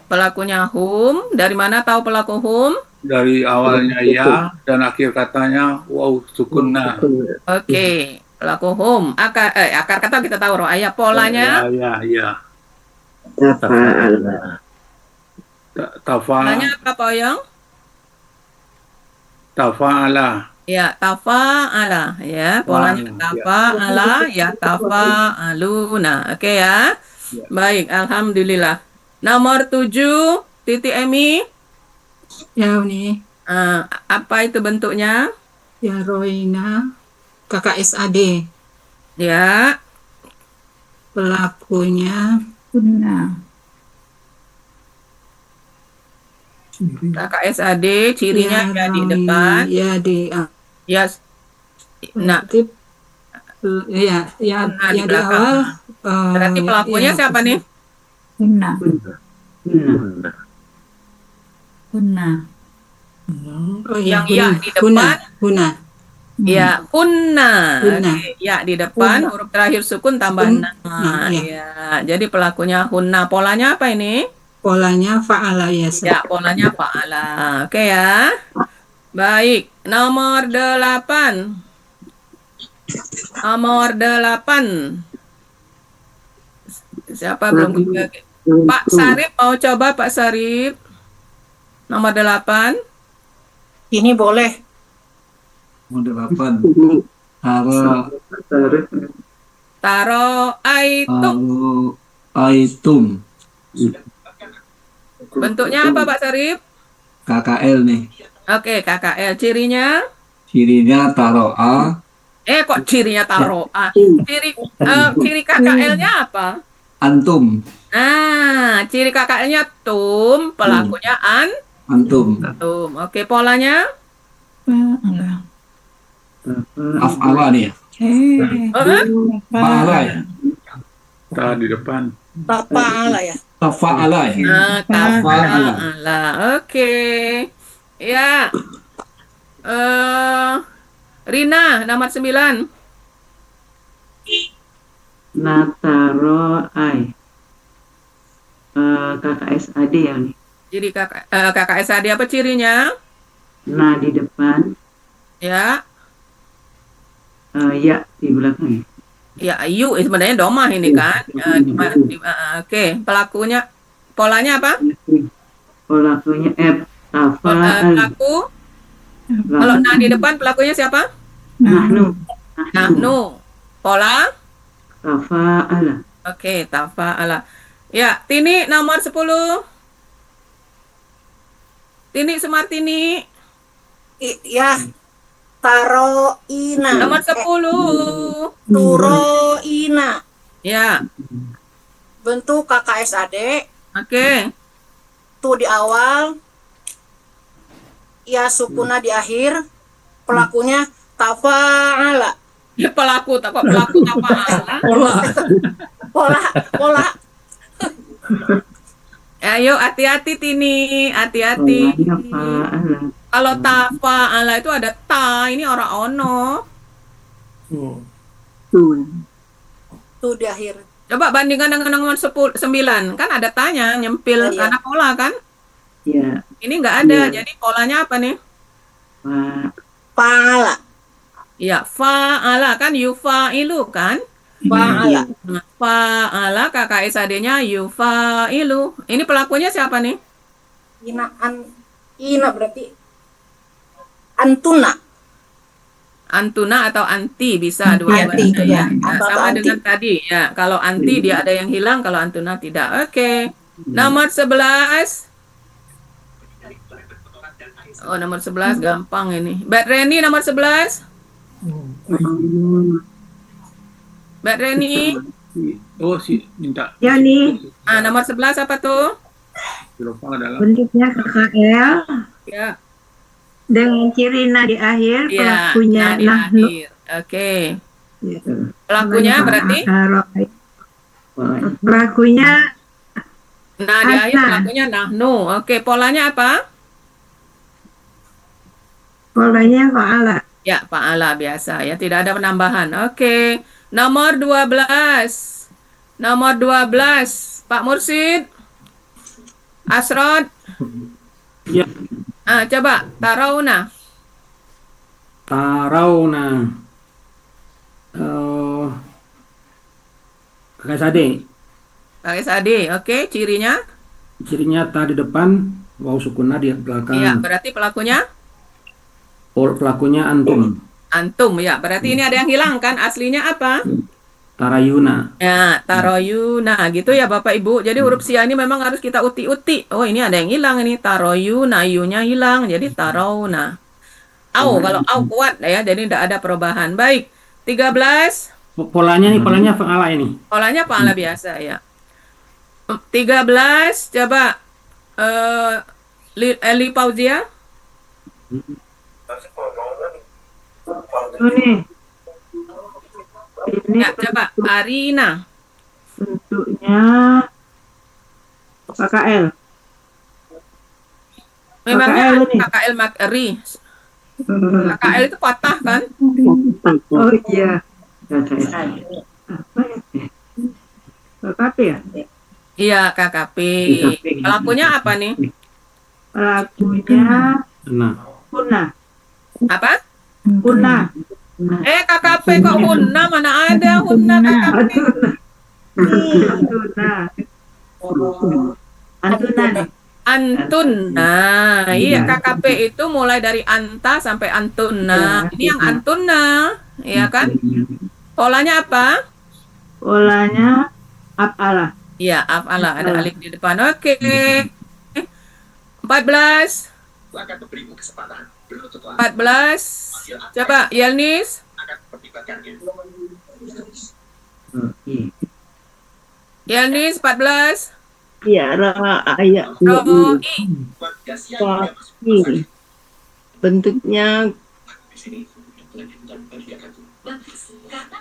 Pelakunya hum. Dari mana tahu pelaku hum? dari awalnya ya dan akhir katanya wow sukunna. Oke, pelaku hum. Akar kata kita tahu roh. Ayat polanya. Ya. Polanya apa, Pak Oyong? Tafa'ala. Ya, tafa'ala. Ya, polanya tafa'ala, ya tafa'aluna. Oke ya. Baik, alhamdulillah. Nomor 7, Titi Emi. Ya, Uni. Apa itu bentuknya? Ya, Roina. KKSAD. Ya. Pelakunya. KKSAD, cirinya ya di depan. Ya, Ya. Nah, ya di di belakang. awal. Berarti pelakunya siapa nih? Hunna. Oh, ya, Yang ya di depan. Huna. Ya, hunna. Hunna. Oke, ya di depan huruf terakhir sukun tambah na. Ya, jadi pelakunya hunna. Polanya apa ini? Polanya fa'ala ya. Ya, polanya fa'ala. Oke ya. Baik, nomor 8. Nomor 8. Siapa belum buka? Pak Sarip mau coba Pak Sarip. Nomor 8. Ini boleh. Nomor 8. Taro aitum. Aitum. Bentuknya apa Pak Sarip? KKL nih. Oke, KKL. Cirinya? Cirinya taro'a. Kok cirinya taro? Ciri KKL-nya apa? Antum. Ciri KKL-nya tum, pelakunya Antum. tum. Oke, polanya? Af'ala nih ya. Fa'ala ya. Ta di depan. Fa'ala ya. Tafa'ala ya. Tafa'ala. Oke. Ya. Rina, nomor 9. Nataro ai. KKSAD ya nih. Jadi KKSAD apa cirinya? Na di depan. Ya. Ya di belakang. Ya, ayu sebenarnya domah ini kan. Oke, pelakunya, polanya apa? Pelakunya F. Tafa'al. Pelaku, kalau nah di depan pelakunya siapa? Nahnu. Nahnu. Pola? Tafa'ala. Oke, tafa'ala. Ya, Tini nomor 10. Tini Sumartini. Ya, taroina. Nomor 10. Turoina. Ya. Bentuk KKSAD. Oke. Tu di awal. Ya, sukuna di akhir. Pelakunya tafa'ala. Ya, pelaku tafa'ala. Pola. Ayo, hati-hati Tini, hati-hati. Kalau tafa'ala itu ada ta, ini orang ono. Tu di akhir. Coba bandingkan dengan nomor 9, kan ada tanya, nyempil karena pola kan? Ya. Ini nggak ada, jadi polanya apa nih? Fa'ala. Ya, fa'ala kan yufa'ilu kan? Fa'ala. Fa'ala KKSAD-nya yufa'ilu. Ini pelakunya siapa nih? Ina berarti antuna. Antuna atau anti bisa dua bahasa ya. Nah, sama dengan tadi ya. Kalau anti dia ada yang hilang, kalau antuna tidak. Oke. Nomor 11. Oh, nomor 11 gampang ini. Mbak Reni nomor 11. Mbak Reni. Oh, minta. Ya nih. Nomor 11 apa tuh? Bentuknya KKL. Ya. Dengan ciri na di akhir, Ya, pelakunya nah di nahnu. akhir. Oke. Pelakunya berarti? Pelakunya Nah, di akhir pelakunya nahnu. Oke, polanya apa? polanya fa'ala. Ya, fa'ala biasa ya, tidak ada penambahan. Oke. Nomor 12. Nomor 12. Pak Mursid. Asrod. Ya. Coba Tarauna. KKSAD. KKSAD, oke, cirinya? Cirinya ta di depan, waw sukuna di belakang. Iya, berarti pelakunya? Pelakunya antum. Antum ya, berarti ini ada yang hilang kan? Aslinya apa? Tarayuna. Ya, taroyuna gitu ya Bapak Ibu. Jadi huruf sia ini memang harus kita uti-uti. Oh, ini ada yang hilang ini. Taroyuna, yu-nya hilang. Jadi tarawna. Au, kalau au kuat ya. Jadi tidak ada perubahan. Baik. 13. Polanya fa'ala ini. Polanya fa'ala biasa ya. 13. Coba Eli Pauzia. Ini ya, coba Arina. bentuknya KKL. Memangnya KKL Makri. KKL itu patah kan? Oh iya. KKP ya? Iya, KKP. Pelakunya apa nih? Pelakunya Huna. Apa? Huna. KKP kok Huna? Mana ada Huna KKP? Antuna. Iya, KKP itu mulai dari anta sampai antuna. Ini yang antuna, ya kan? Polanya apa? Polanya af'ala. Iya, af'ala. Ada alif di depan. Oke. 14. 14. Coba Yelnis. Yelnis 14. Ya, ayat bentuknya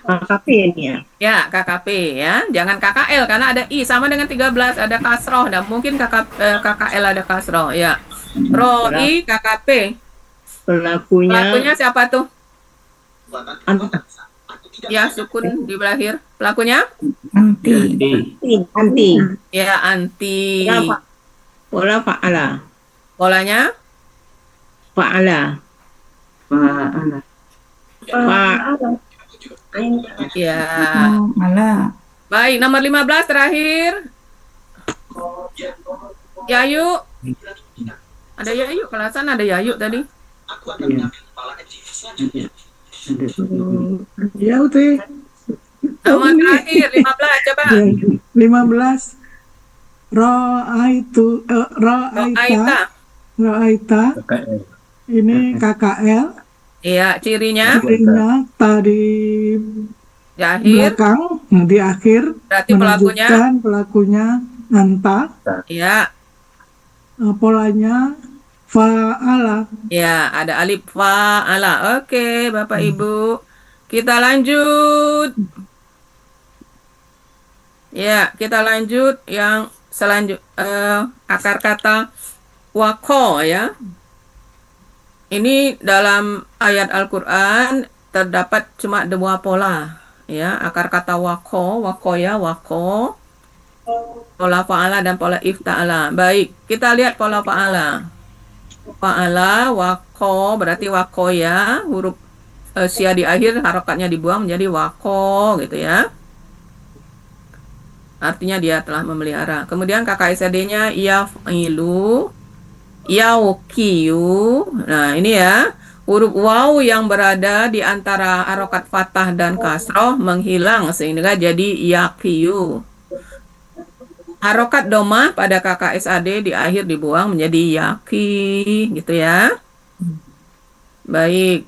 KKP ini ya. Ya, KKP ya. Jangan KKL karena ada I sama dengan 13 ada kasroh dan mungkin KKL ada kasroh ya. Roi KKP. Pelakunya siapa tuh? Ya, sukun di belakang. Pelakunya? Anti. Ya, anti. Pola fa'ala. Polanya? Fa'ala. Ya. Ala. Baik, nomor 15 terakhir. Yayu. Ada Yayu, kelasan ada Yayu tadi. Ya udah. Nomor terakhir 15 coba. 15. Ro'aita. Ini KKL. Iya, cirinya Tadi akhir. belakang, nah di akhir Berarti pelakunya. menunjukkan pelakunya anta. Iya. Polanya fa'ala. Ya, ada alif fa'ala. Oke, Bapak Ibu. Kita lanjut. Ya, kita lanjut yang akar kata wako ya. Ini dalam ayat Al-Qur'an terdapat cuma 2 pola ya, akar kata wako ya, wako. Pola fa'ala dan pola ifta'ala. Baik, kita lihat pola fa'ala. Fa'ala, wako, berarti wako ya, huruf sia di akhir harokatnya dibuang menjadi wako gitu ya. Artinya dia telah memelihara. Kemudian KKSD-nya yaf'ilu, yaukiyu. Nah, ini ya, huruf waw yang berada di antara harokat fathah dan kasroh menghilang sehingga jadi yakiyu. Harokat domah pada KKSAD di akhir dibuang menjadi yaki, gitu ya. Baik.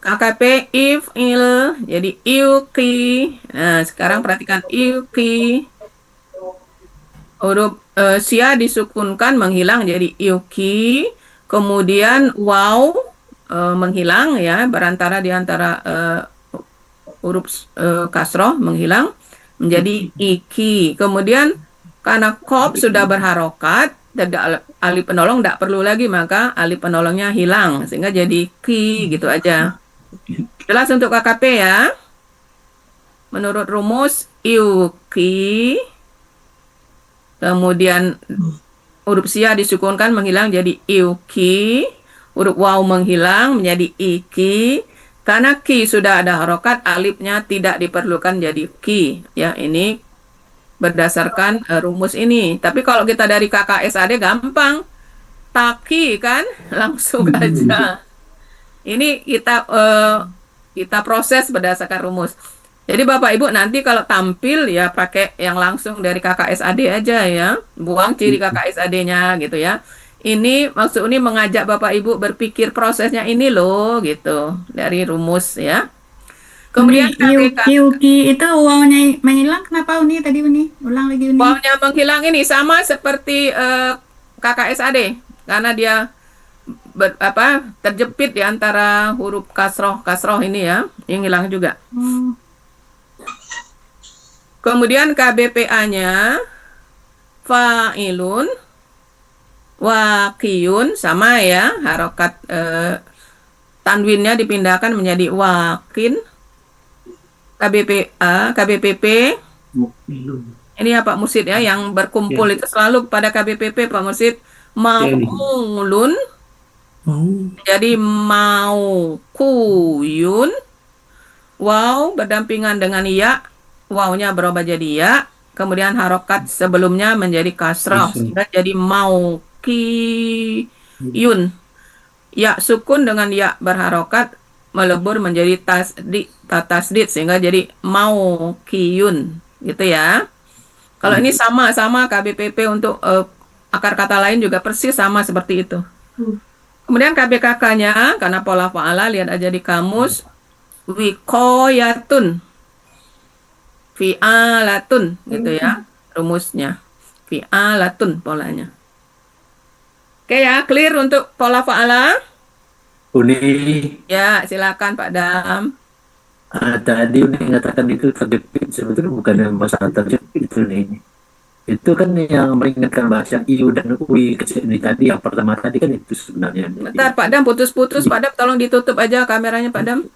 KKP if'il jadi iuki. Nah, sekarang perhatikan iuki. Huruf sia disukunkan menghilang jadi iuki. Kemudian waw menghilang ya, berantara di antara huruf kasroh menghilang menjadi iki. Kemudian karena kof sudah berharokat, tidak alif penolong tidak perlu lagi, maka alif penolongnya hilang sehingga jadi ki gitu aja. Jelas untuk KKP ya. Menurut rumus iuki, kemudian huruf sia disukunkan menghilang jadi iuki, huruf waw menghilang menjadi iki. Karena ki sudah ada harokat, alifnya tidak diperlukan jadi ki. Ya, ini berdasarkan rumus ini. Tapi kalau kita dari KKSAD gampang. Taki kan langsung aja. Ini kita proses berdasarkan rumus. Jadi Bapak Ibu nanti kalau tampil ya pakai yang langsung dari KKSAD aja ya. Buang ciri KKSAD-nya gitu ya. Ini maksud ini mengajak Bapak Ibu berpikir prosesnya ini loh gitu dari rumus ya. Kemudian Yuki itu wawnya menghilang, kenapa Uni tadi Uni? Ulang lagi Uni. Wawnya menghilang ini sama seperti KKSAD karena dia terjepit di antara huruf kasroh ini ya, yang hilang juga. Kemudian KBPA-nya fa'ilun, waqiyun sama ya, harokat tanwinnya dipindahkan menjadi waqin. KBPP ini ya Pak Mursid ya, yang berkumpul itu selalu pada KBPP Pak Mursid. Maulun jadi maukuyun, waw berdampingan dengan ya, wawnya berubah jadi ya, kemudian harokat sebelumnya menjadi kasrah sehingga jadi maukiyun. Ya sukun dengan ya berharokat melebur menjadi tasdid sehingga jadi maukiyun gitu ya. Kalau ini sama-sama KBPP untuk akar kata lain juga persis sama seperti itu. Kemudian KBKK-nya karena pola fa'ala, lihat aja di kamus, wikoyatun, fi'alatun gitu ya rumusnya. Fi'alatun polanya. Oke ya, clear untuk pola fa'ala? Uni. Ya, silakan Pak Dam. Tadi Uni mengatakan itu terjepit, sebetulnya bukan yang masalah terjepit itu nih. Itu kan yang mengingatkan bahasa iu dan ui ini tadi, yang pertama tadi kan itu sebenarnya. Bentar Pak Dam, putus-putus Pak Dam, tolong ditutup aja kameranya Pak Dam.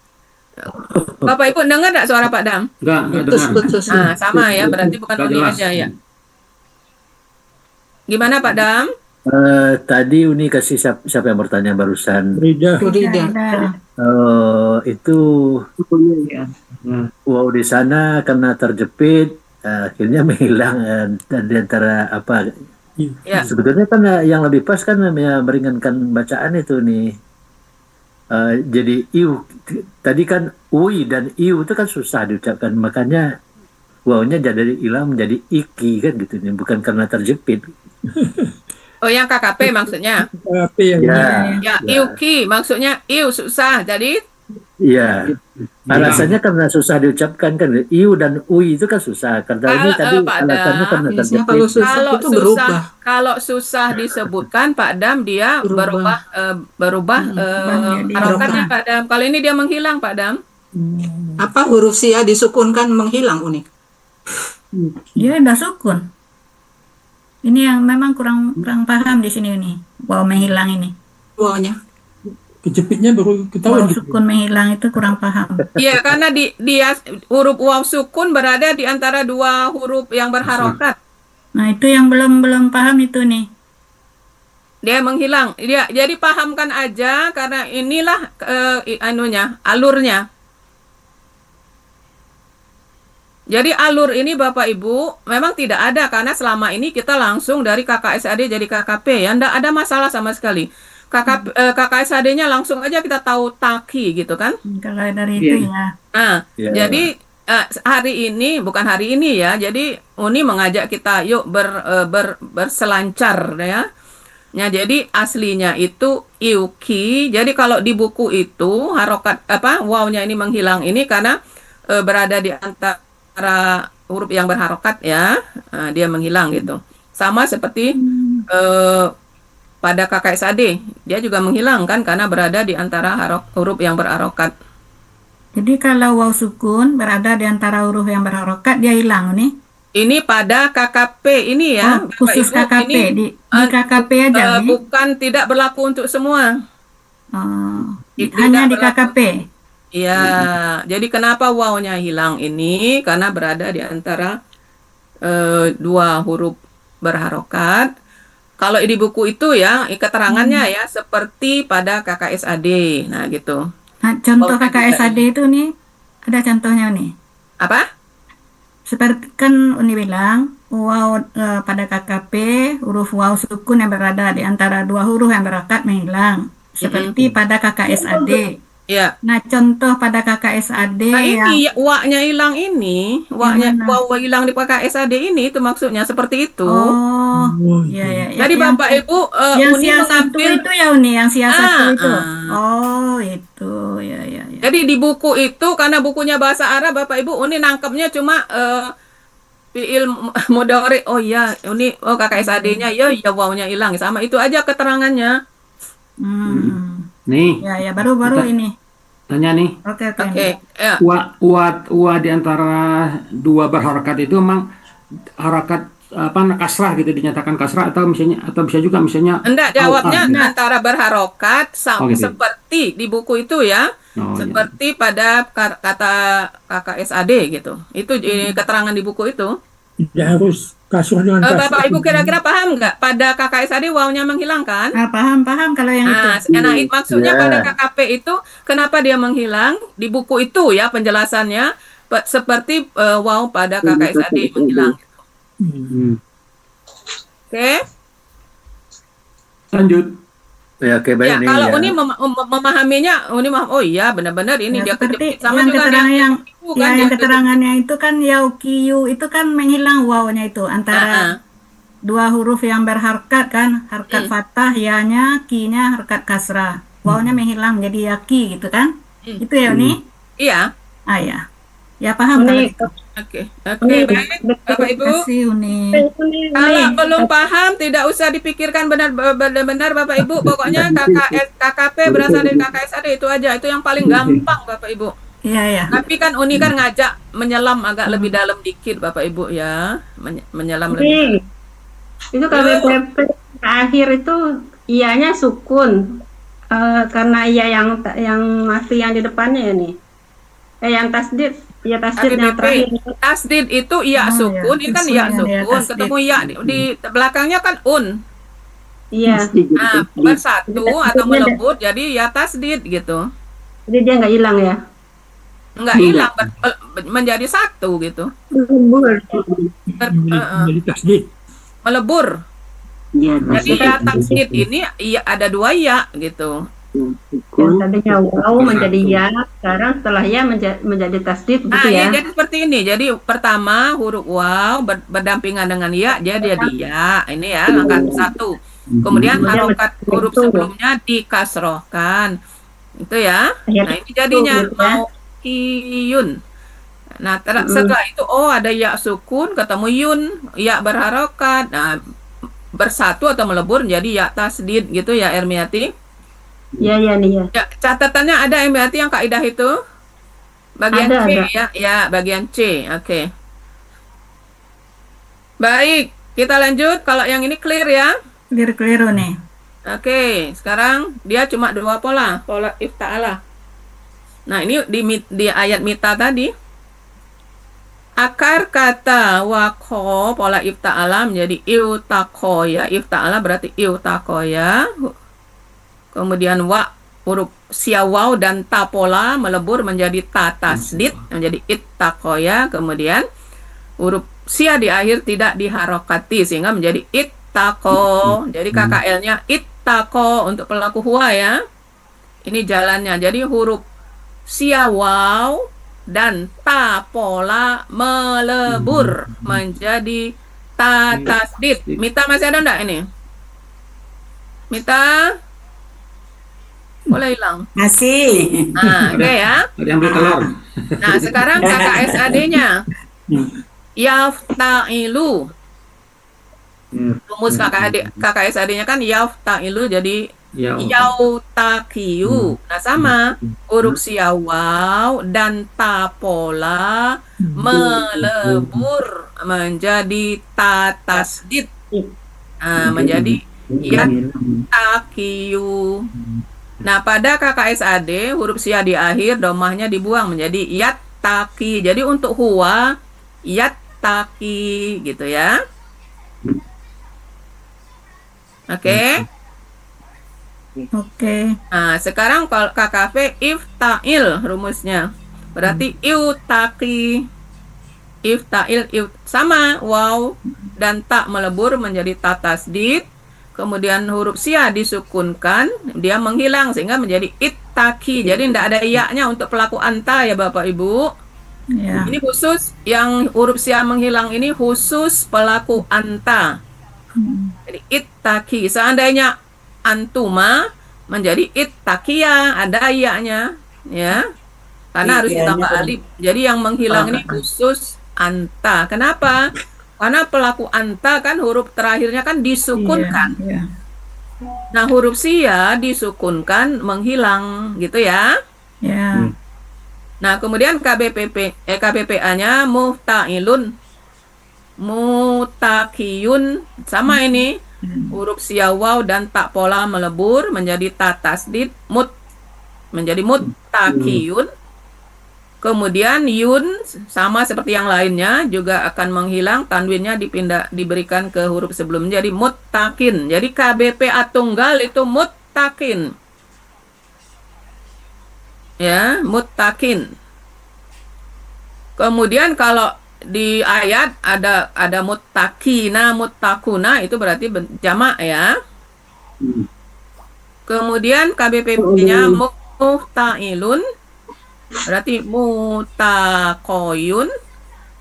Bapak Ibu dengar nggak suara Pak Dam? Enggak Putus. Nah, sama ya, berarti bukan Uni aja ya. Gimana Pak Dam? Tadi Uni kasih siapa yang bertanya barusan? Rida. Itu wow di sana karena terjepit, akhirnya menghilang di antara apa? Ya. Sebetulnya kan yang lebih pas kan meringankan bacaan itu nih. Jadi iu tadi kan ui dan iu itu kan susah diucapkan, makanya wawnya jadi hilang menjadi iki kan gitu nih, bukan karena terjepit. Oh, yang KKP maksudnya. Ya, iuki maksudnya iu susah. Jadi Iya. Alasannya karena susah diucapkan kan. Iu dan ui itu kan susah. Karena ini tadi alasannya karena terjepit. Kalau susah disebutkan Pak Dam, dia berubah harokatnya Pak Dam. Kalau ini dia menghilang Pak Dam. Apa huruf sia disukunkan menghilang, Uni? Dia udah sukun. Ini yang memang kurang paham di sini nih. Wow menghilang ini. Wawnya. Kejepitnya baru ketahuan. Wow sukun menghilang itu kurang paham. Iya, karena dia huruf waw sukun berada di antara dua huruf yang berharokat. Nah, itu yang belum paham itu nih. Dia menghilang. Jadi pahamkan aja karena inilah alurnya. Jadi alur ini Bapak Ibu memang tidak ada karena selama ini kita langsung dari KKSAD jadi KKP ya, ndak ada masalah sama sekali. KKSAD-nya langsung aja kita tahu taki gitu kan? Kalau dari itu ya. Nah, jadi hari ini bukan hari ini ya. Jadi Uni mengajak kita yuk berselancar ya. Ya, jadi aslinya itu iuki. Jadi kalau di buku itu harokat wawnya ini menghilang ini karena berada di antara huruf yang berharokat ya, dia menghilang gitu. Sama seperti pada KKSAD, dia juga menghilang kan karena berada di antara huruf yang berharokat. Jadi kalau waw sukun berada di antara huruf yang berharokat dia hilang nih. Ini pada KKP ini ya, khusus Bapak, KKP ini, di KKP aja nih. Bukan tidak berlaku untuk semua. Hanya di KKP. Ya, jadi kenapa wawnya hilang ini? Karena berada di antara dua huruf berharokat. Kalau di buku itu ya, keterangannya ya seperti pada KKSAD. Nah, gitu. Nah, contoh KKSAD itu nih, ada contohnya nih. Apa? Seperti kan Uni bilang, waw pada KKP, huruf waw sukun yang berada di antara dua huruf yang berharokat menghilang. Seperti pada KKSAD. Ya. Nah, contoh pada KKSAD ini wa-nya hilang ini, waw hilang di KKSAD ini itu maksudnya seperti itu. Iya. Jadi Bapak Ibu yang sia satu itu ya Uni, yang sia satu itu. Oh, itu. Ya. Jadi di buku itu karena bukunya bahasa Arab Bapak Ibu Uni nangkepnya cuma fiil mudhari. Oh iya, Uni KKSAD-nya ya wawnya hilang sama itu aja keterangannya. Nih. Ya, baru ini. Tanya nih. Oke. Ya. Wa di antara dua berharokat itu memang harakat kasrah gitu dinyatakan kasrah atau bisa juga misalnya. Enggak, jawabnya antara berharokat gitu. Seperti di buku itu ya. Seperti pada kata KKSAD gitu. Itu keterangan di buku itu. Tidak harus kasrah dengan kasrah. Bapak Ibu kira-kira paham nggak? Pada KKSAD wawnya menghilangkan? Paham kalau yang itu. Nah, maksudnya pada KKP itu kenapa dia menghilang? Di buku itu ya penjelasannya seperti waw pada KKSAD menghilang. Oke. Lanjut. Ya, oke, baik nih. Kalau Uni memahaminya, Uni oh iya benar-benar ini dia seperti sama juga yang keterangannya itu kan yaukiyu itu kan menghilang wawnya itu antara dua huruf yang berharkat kan, harkat fathah, ya-nya, ki-nya harkat kasrah. Wawnya menghilang jadi yaki gitu kan? Itu ya Uni? Iya. Ya. Ya paham kalau itu. Oke, baik Bapak Ibu. Kalau belum paham tidak usah dipikirkan benar-benar Bapak Ibu. Pokoknya KKP berasal dari KKSAD itu aja. Itu yang paling gampang Bapak Ibu. Iya. Tapi kan Uni kan ngajak menyelam agak lebih dalam dikit Bapak Ibu ya. Menyelam lebih dalam. Itu KBP akhir itu ianya sukun. Karena iya yang masih yang di depannya ya nih. Yang tasdid. Ya tasdid yang terakhir. Tasdid itu iya sukun, ini kan iya sukun. Ketemu iya di belakangnya kan un. Iya. Nah, bersatu atau melebur jadi ya tasdid gitu. Jadi dia nggak hilang ya? Enggak hilang, menjadi satu gitu. Menjadi tasdid. Melebur. Jadi ya tasdid ini iya ada 2 ya gitu. Yang tadinya waw menjadi ya, sekarang setelah ya menjadi tasdid Nah, gitu ya. jadi seperti ini. Jadi pertama huruf waw berdampingan dengan ya, jadi ya. Ini ya langkah 1. Kemudian harokat huruf sebelumnya dikasrohkan. Itu ya. Nah, ini jadinya mau kiyun. Nah, setelah itu ada ya sukun ketemu yun, ya berharokat. Nah, bersatu atau melebur jadi ya tasdid gitu ya, Ermiati. Iya, nih ya. Ya, catatannya ada Ermiati yang kaidah itu? Bagian Ada, C ada. ya. Ya, bagian C. Oke. Baik, kita lanjut. Kalau yang ini clear ya. Keliru nih. Oke, sekarang dia cuma 2 pola ifta'ala. Nah, ini di ayat mita tadi. Akar kata wako pola ifta'ala menjadi iutakoya. Ifta'ala berarti iutakoya. Kemudian huruf siawaw dan ta pola melebur menjadi ta tasdid menjadi ittakoya. Kemudian huruf sia di akhir tidak diharokati sehingga menjadi ittako. Jadi KKL-nya ittako untuk pelaku huwa ya. Ini jalannya. Jadi huruf siawaw dan ta pola melebur menjadi ta tasdid. Mita masih ada enggak ini? Mita? Boleh hilang. Masih. Nah, oke ya. Ada yang beli telur. Nah, sekarang KKSAD-nya. Yafta'ilu. Rumus KKSAD-nya kan yafta'ilu jadi yautakiyu. Nah, sama huruf siawaw dan ta pola melebur menjadi ta tasdid. Nah, menjadi yatakiyu. Nah, pada KKSAD huruf sia di akhir domahnya dibuang menjadi yattaki. Jadi untuk huwa yattaki gitu ya. Oke. Oke. Nah, sekarang kalau KKV ifta'il rumusnya. Berarti iutaki. Ifta'il sama waw dan ta melebur menjadi ta tasdid. Kemudian huruf sia disukunkan, dia menghilang sehingga menjadi ittaki. Jadi tidak ada iya-nya untuk pelaku anta ya Bapak Ibu. Ya. Ini khusus yang huruf sia menghilang ini khusus pelaku anta. Jadi ittaki. Seandainya antuma menjadi ittakia, ada iya-nya ya. Karena harus ditambah alif. Jadi yang menghilang ini khusus anta. Kenapa? Karena pelaku anta kan huruf terakhirnya kan disukunkan. Iya. Nah, huruf sia disukunkan menghilang gitu ya. Ya. Nah, kemudian KBPA-nya mufta'ilun, mutakiyun sama ini. Huruf sia waw dan ta pola melebur menjadi ta tasdid menjadi mutakiyun. Kemudian yun sama seperti yang lainnya juga akan menghilang, tanwinnya diberikan ke huruf sebelum jadi muttakin. Jadi KBPA tunggal itu muttakin. Ya, muttakin. Kemudian kalau di ayat ada muttakina, muttakuna itu berarti jamak ya. Kemudian KBP-nya mufta'ilun berarti mutakoyun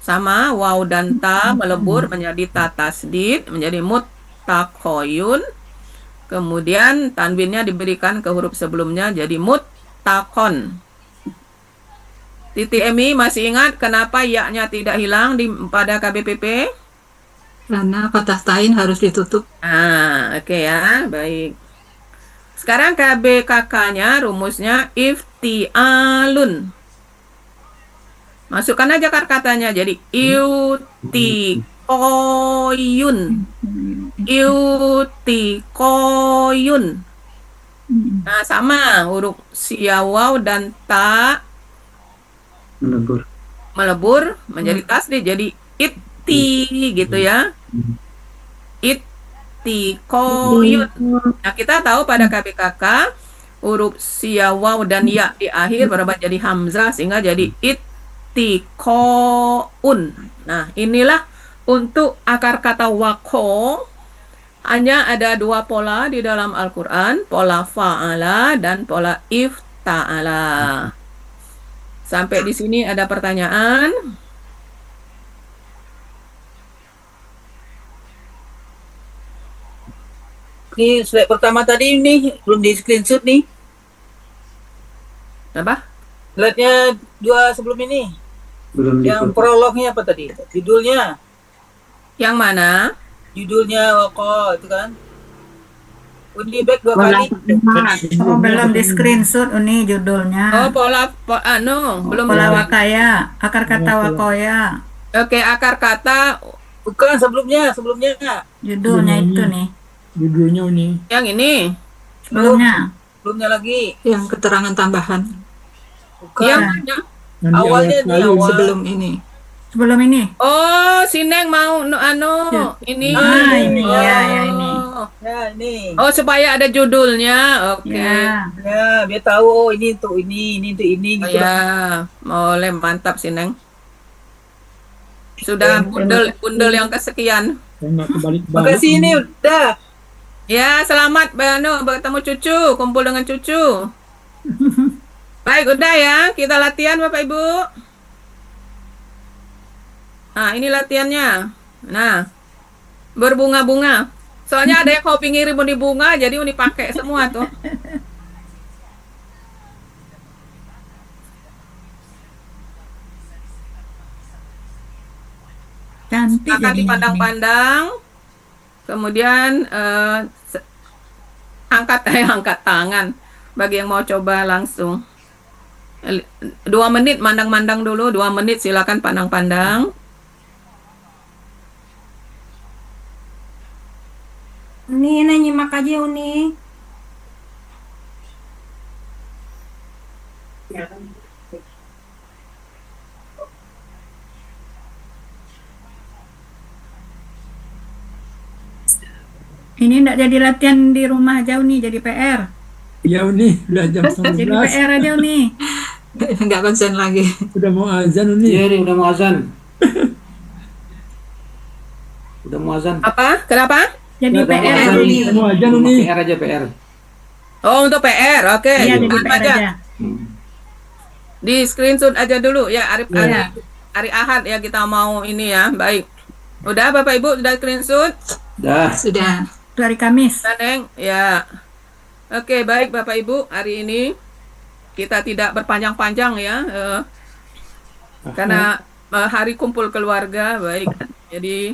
sama waw dan ta melebur menjadi ta tasdid menjadi mutakoyun. Kemudian tanwinnya diberikan ke huruf sebelumnya jadi muttakon. Titi Emi masih ingat kenapa ya-nya tidak hilang pada KBPP? Karena fathah tain harus ditutup. Ah, oke ya, baik. Sekarang KBKK-nya rumusnya iftialun. Masukkan aja katanya jadi iutikoyun. Iutikoyun. Nah, sama huruf siawaw dan ta melebur menjadi tasdid jadi itti gitu ya. ittiqoyun. Nah, kita tahu pada KBKK huruf sia, waw dan ya di akhir berubah jadi hamzah sehingga jadi ittiqoun. Nah, inilah untuk akar kata waqo. Hanya ada dua pola di dalam Al-Quran, pola fa'ala dan pola ifta'ala. Sampai di sini ada pertanyaan? Ini slide pertama tadi nih belum di screenshot nih. Apa? Slide-nya dua sebelum ini. Belum Yang difoto. prolognya apa tadi? Judulnya. Yang mana? Judulnya wako itu kan. Undi back dua kali. Oh, belum di screenshot ini judulnya. Oh, belum Pola wakaya, akar kata wakoya. Oke, akar kata Bukan sebelumnya. Judulnya itu nih. Judulnya ini. yang ini. Sebelumnya. Sebelumnya lagi. Yang keterangan tambahan. Bukan. Yang mana? Yang di Awalnya ayat nih, lalu. awal. Sebelum ini. Sebelum ini. Oh, si Neng mau ini. Ah, ini ya ini. Ya, ini. Oh, supaya ada judulnya. Oke. Ya. Ya, biar tahu oh ini untuk ini untuk ini Oh, gitu. ya, boleh, mantap si Neng. Sudah bundel yang kesekian. Saya nggak kebalik-balik. Makasih ini udah. Ya, selamat bertemu cucu, kumpul dengan cucu. Baik, udah ya, kita latihan Bapak Ibu. Nah, ini latihannya. Nah, berbunga-bunga. Soalnya ada yang hobi ngirim uni bunga, jadi uni pakai semua tuh. Cantik Akan jadinya ini. dipandang-pandang. Kemudian angkat tangan bagi yang mau coba langsung. 2 menit mandang-mandang dulu, 2 menit silakan pandang-pandang. Uni, nyimak aja Uni. Ini enggak jadi latihan di rumah jauh nih, jadi PR. Ya Uni, udah jam Jadi 11. PR aja nih. Nggak konsen lagi. Udah mau azan Uni. Iya nih udah mau azan. Udah mau azan. Apa? Kenapa? Jadi Udah mau PR azan Uni. nih. Mau azan Cuma Uni. PR aja PR. Oh, untuk PR. Oke. Iya, jadi Apa PR aja? aja. Di screenshot aja dulu ya, Iya. hari Ahad ya kita mau ini ya. Baik. Udah Bapak Ibu sudah screenshot? Dah. Sudah. Itu hari Kamis. Sudah, Neng? Ya. Oke, baik Bapak Ibu, hari ini kita tidak berpanjang-panjang ya. Karena hari kumpul keluarga, baik. Jadi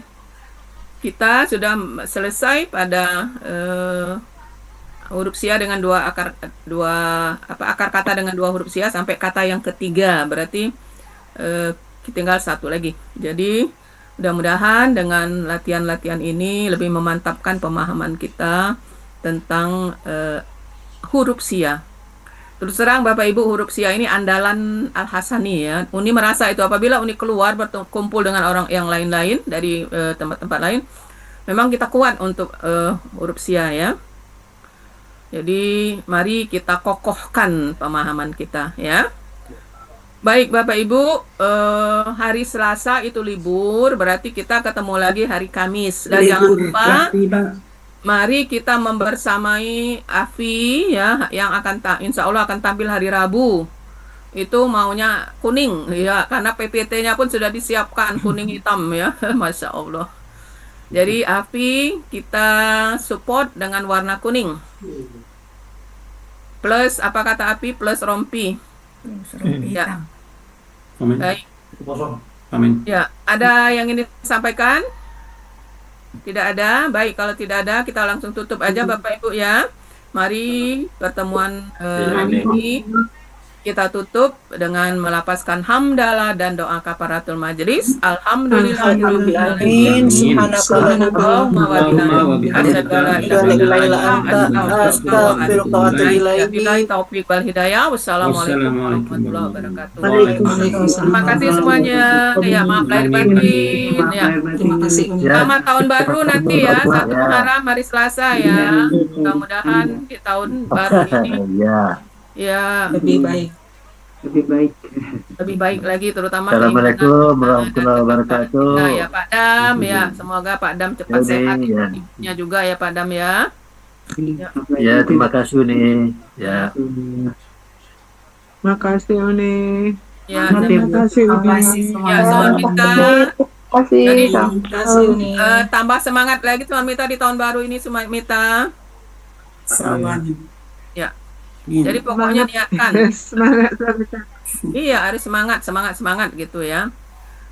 kita sudah selesai pada huruf sia dengan akar kata dengan 2 huruf sia sampai kata yang ketiga, berarti tinggal 1 lagi. Jadi mudah-mudahan dengan latihan-latihan ini lebih memantapkan pemahaman kita tentang huruf sia. Terus terang Bapak Ibu, huruf sia ini andalan Al-Hasani ya. Uni merasa itu apabila Uni keluar berkumpul dengan orang yang lain-lain dari tempat-tempat lain, memang kita kuat untuk huruf sia ya. Jadi mari kita kokohkan pemahaman kita ya. Baik Bapak Ibu, hari Selasa itu libur, berarti kita ketemu lagi hari Kamis. Dan jangan lupa, mari kita membersamai Afi ya, yang insya Allah akan tampil hari Rabu. Itu maunya kuning ya, karena PPT-nya pun sudah disiapkan kuning hitam ya, Masya Allah. Jadi Afi kita support dengan warna kuning. Plus apa kata Afi? Plus rompi. Ya. Amin. Baik. Amin. Ya, ada yang ingin disampaikan? Tidak ada. Baik, kalau tidak ada kita langsung tutup aja Bapak Ibu ya. Mari pertemuan ini kita tutup dengan melapaskan hamdalah dan doa kafaratul majelis. Alhamdulillahirobbilalamin. Subhanakallahumma wa bihamdika asyhadu an la ilaha illa anta astaghfiruka wa atubu ilaik. Billahi taufiq wal hidayah. Wassalamualaikum warahmatullahi wabarakatuh. Terima kasih semuanya. Ya, maaf lahir batin. Ya. Terima kasih Umi. Selamat tahun baru nanti ya, 1 Muharram hari Selasa ya. Mudah-mudahan di tahun baru ini ya Lebih baik. lebih baik lagi, terutama Assalamualaikum warahmatullahi wabarakatuh. Nah, ya Pak Dam ya, semoga Pak Dam cepat sehat, Ya. ibunya juga ya Pak Dam ya. Ya, terima kasih nih. Ya. Makasih Uni. Ya, Terima kasih Uni. ya soal kita jadi Kasih Uni. tambah semangat lagi teman Mita di tahun baru ini semua Mita. Ya. Jadi pokoknya niatkan. Semangat Mita. Iya, harus semangat gitu ya.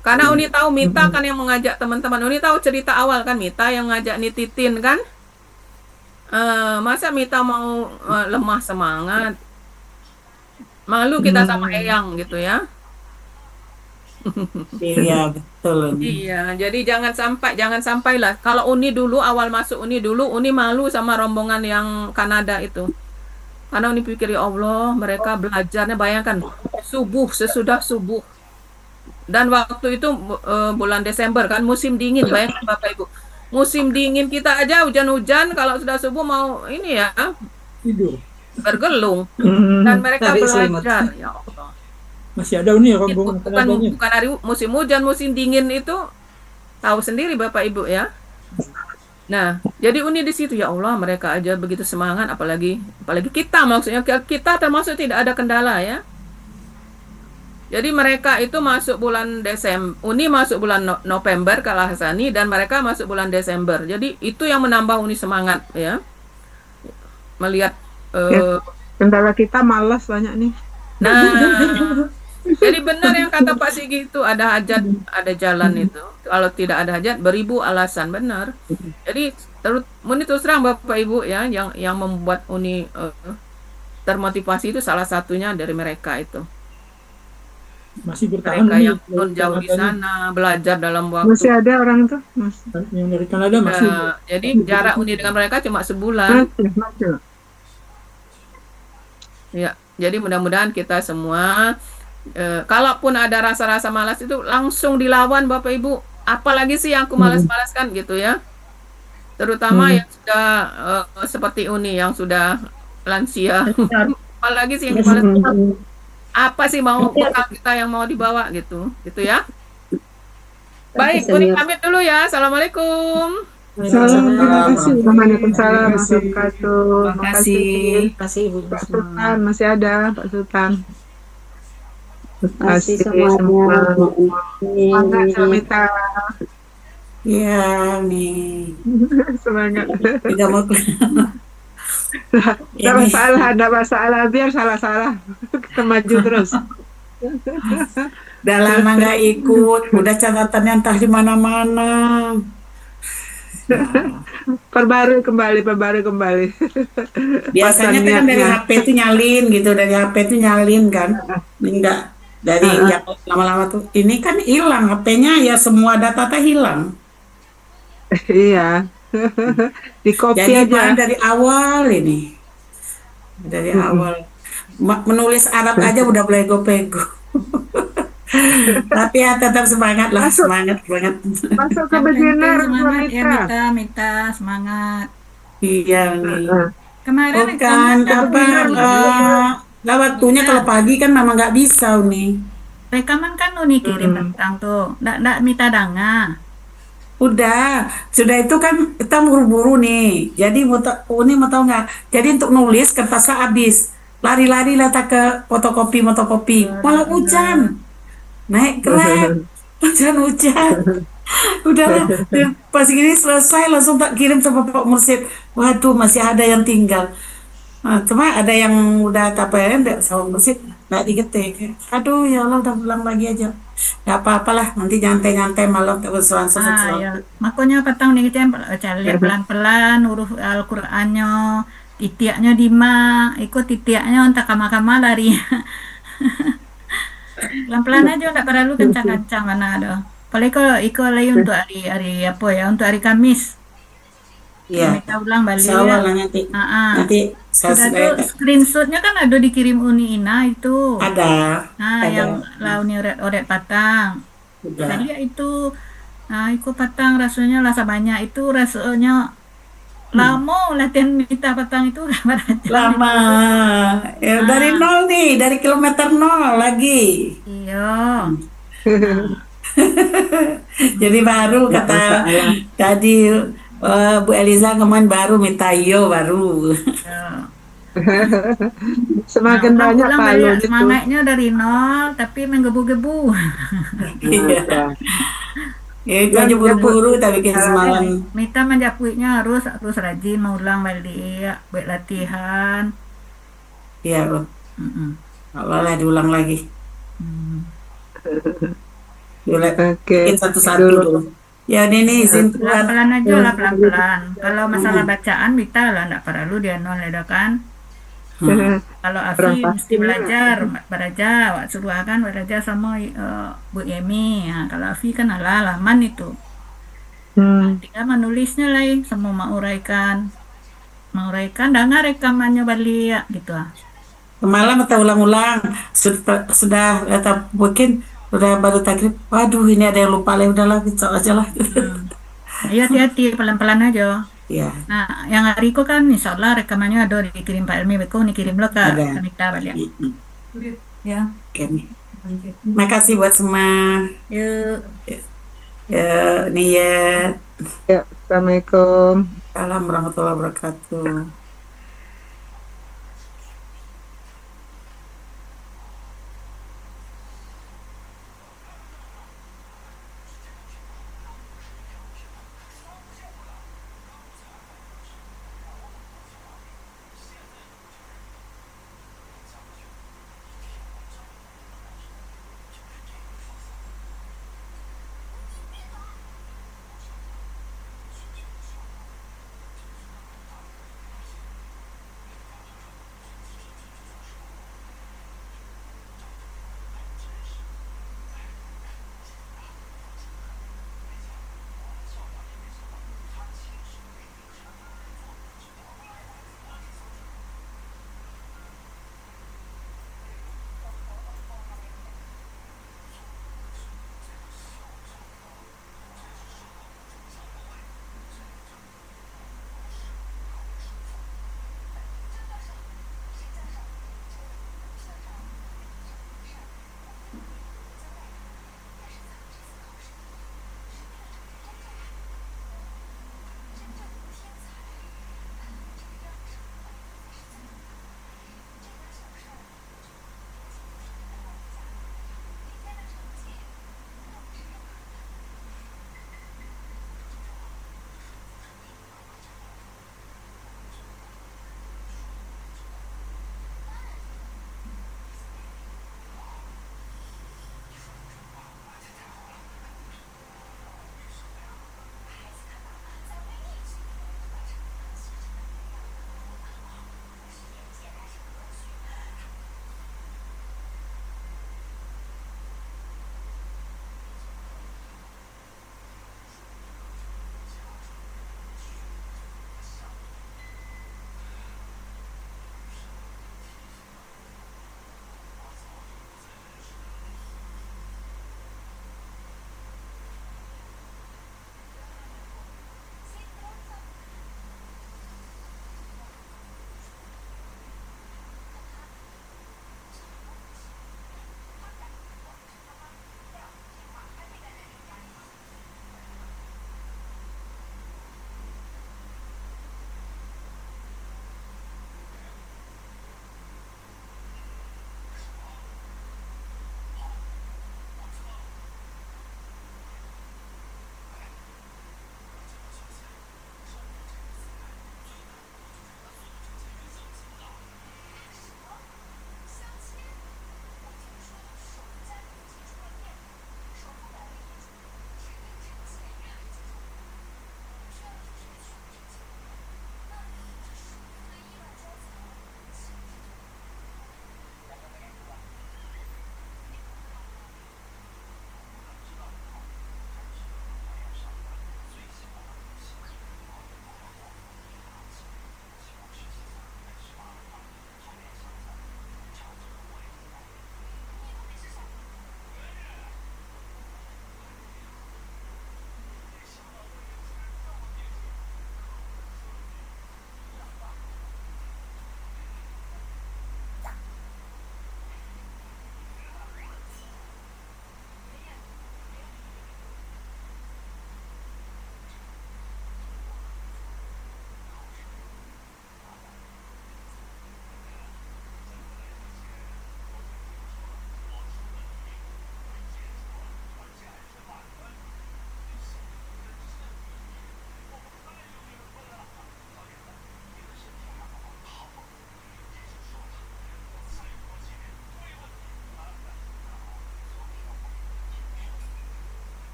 Karena Uni tahu Mita kan yang mengajak teman-teman. Uni tahu cerita awal kan Mita yang ngajak nititin kan. Masa Mita mau lemah semangat? Malu kita sama Eyang gitu ya. Iya, betul. Iya, jadi jangan sampai lah. Kalau Uni dulu awal masuk Uni malu sama rombongan yang Kanada itu. Karena Uni pikir ya Allah, mereka belajarnya bayangkan sesudah subuh. Dan waktu itu bulan Desember kan musim dingin, bayangkan Bapak Ibu. Musim dingin kita aja hujan-hujan kalau sudah subuh mau ini ya Tidur. bergelung. Dan mereka Tarik selimut. belajar ya Allah. Masih ada Uni rombongan Kanadanya. Bukan hari musim hujan, musim dingin itu tahu sendiri Bapak Ibu ya. Nah, jadi Uni di situ ya Allah, mereka aja begitu semangat, apalagi kita, maksudnya kita termasuk tidak ada kendala ya. Jadi mereka itu masuk bulan Desember, Uni masuk bulan November ke Al-Hasani dan mereka masuk bulan Desember. Jadi itu yang menambah Uni semangat ya. Melihat Kendala kita malas banyak nih. nah, jadi benar yang kata Pak Sigi itu, ada hajat, ada jalan itu. Kalau tidak ada hajat, beribu alasan, benar. Jadi Uni terus terang Bapak Ibu ya, yang membuat Uni termotivasi itu salah satunya dari mereka itu. Masih bertahan Mereka Uni. yang turun jauh di sana, belajar dalam waktu. Masih ada orang tuh. Yang dari Kanada masih. Jadi jarak Uni dengan mereka cuma sebulan. Masih. Ya, jadi mudah-mudahan kita semua kalaupun ada rasa-rasa malas itu langsung dilawan Bapak Ibu. Apalagi sih yang aku malas-malaskan gitu ya. Terutama yang sudah seperti Uni yang sudah lansia. Apalagi sih yang malas. Apa sih mau bekal kita yang mau dibawa gitu. Gitu ya. Baik, Uni pamit dulu ya. Assalamualaikum. Assalamualaikum warahmatullahi wabarakatuh. Terima kasih Ibu Pak Sultan, masih ada Pak Sultan. Terima kasih semuanya. Semangat Samita. Iya, nih. Semangat. Tidak mau Tidak masalah, biar salah-salah. Kita maju terus. Udah lama nggak ikut, udah catatannya entah di mana-mana. Perbarui kembali. Biasanya kan dari HP itu nyalin gitu, kan. Enggak dari yang lama-lama tuh. Ini kan hilang HP-nya ya, semua data hilang. Iya. Di copy Jadi aja. dari awal ini. Dari awal. Menulis Arab aja udah bego-bego. Tapi ya tetap semangat lah, semangat banget. Masuk ke beginner, Semangat ya Mita. Mita, semangat. Iya nih. Kemarin Bukan nggak waktunya kalau pagi kan mama nggak bisa nih. rekaman kan Uni kirim tentang tuh. Ndak Mita danga. Sudah itu kan kita buru-buru nih. Jadi Uni mau tahu nggak? Jadi untuk nulis kertasnya habis. Lari-lari letak ke fotokopi. Malah hujan. Naik keren. Hujan. Udahlah. Pas gini selesai langsung tak kirim sama Pak Mursid. Waduh, masih ada yang tinggal. Nah, cuma ada yang udah tapain sama Mursid nggak diketik. Aduh ya Allah, udah pulang lagi aja. Nggak apa-apalah, nanti nyantai-nyantai malam terus langsung. Ya. Makanya petang nih kita lihat pelan-pelan huruf Al-Qur'annya, titiaknya dima, ikut titiaknya entah kama-kama lari. Pelan-pelan aja, nggak perlu kencang-kencang mana ada. Apalagi kalau iko lagi untuk hari apa ya, untuk hari Kamis. Iya. Kita ulang balik Insya Allah ya. lah nanti. Ah, Nanti sudah tuh screenshotnya kan ada dikirim Uni Ina itu. ada. Nah, Ada. yang launi oret patang. Udah. Saya lihat itu, nah, ikut patang rasanya rasa banyak itu rasanya lama latihan minta patang itu Lama. Ya, dari nol nih, dari kilometer nol lagi. Iya. Jadi baru kata tadi Bu Eliza kemarin baru minta iyo baru. Semakin Nah, banyak ulang palu balik gitu. semangatnya dari nol tapi menggebu-gebu. Iya. Ya, itu aja buru-buru tapi bikin semalam. Mita menjapuinya harus rajin mau ulang balik, buat latihan. Iya, Bu. Allah lah diulang lagi. Oke. Satu-satu dulu. Ya ini izin keluar. Pelan-pelan aja lah, pelan-pelan. Kalau masalah bacaan Mita lah nggak perlu dia nol ya kan. Kalau Afi mesti belajar suruh kan belajar sama Bu Yemi. Nah, kalau Afi kan halaman itu. Tinggal menulisnya lah, sama menguraikan dengar rekamannya balik gitu. Malam atau ulang-ulang sudah kata mungkin udah baru takrib. Waduh ini ada yang lupa lah, udahlah besok aja lah. Ayo hati-hati, pelan-pelan aja. Iya. Nah, yang hari itu kan insya Allah rekamannya ada dikirim Pak Elmi, betul dikirim lo ke Ada. Mita balik. Ya. Oke. Makasih buat semua. Yuk. Ya, niat. Ya, Assalamualaikum. Assalamualaikum warahmatullahi wabarakatuh.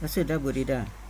Sudah Bu Rida.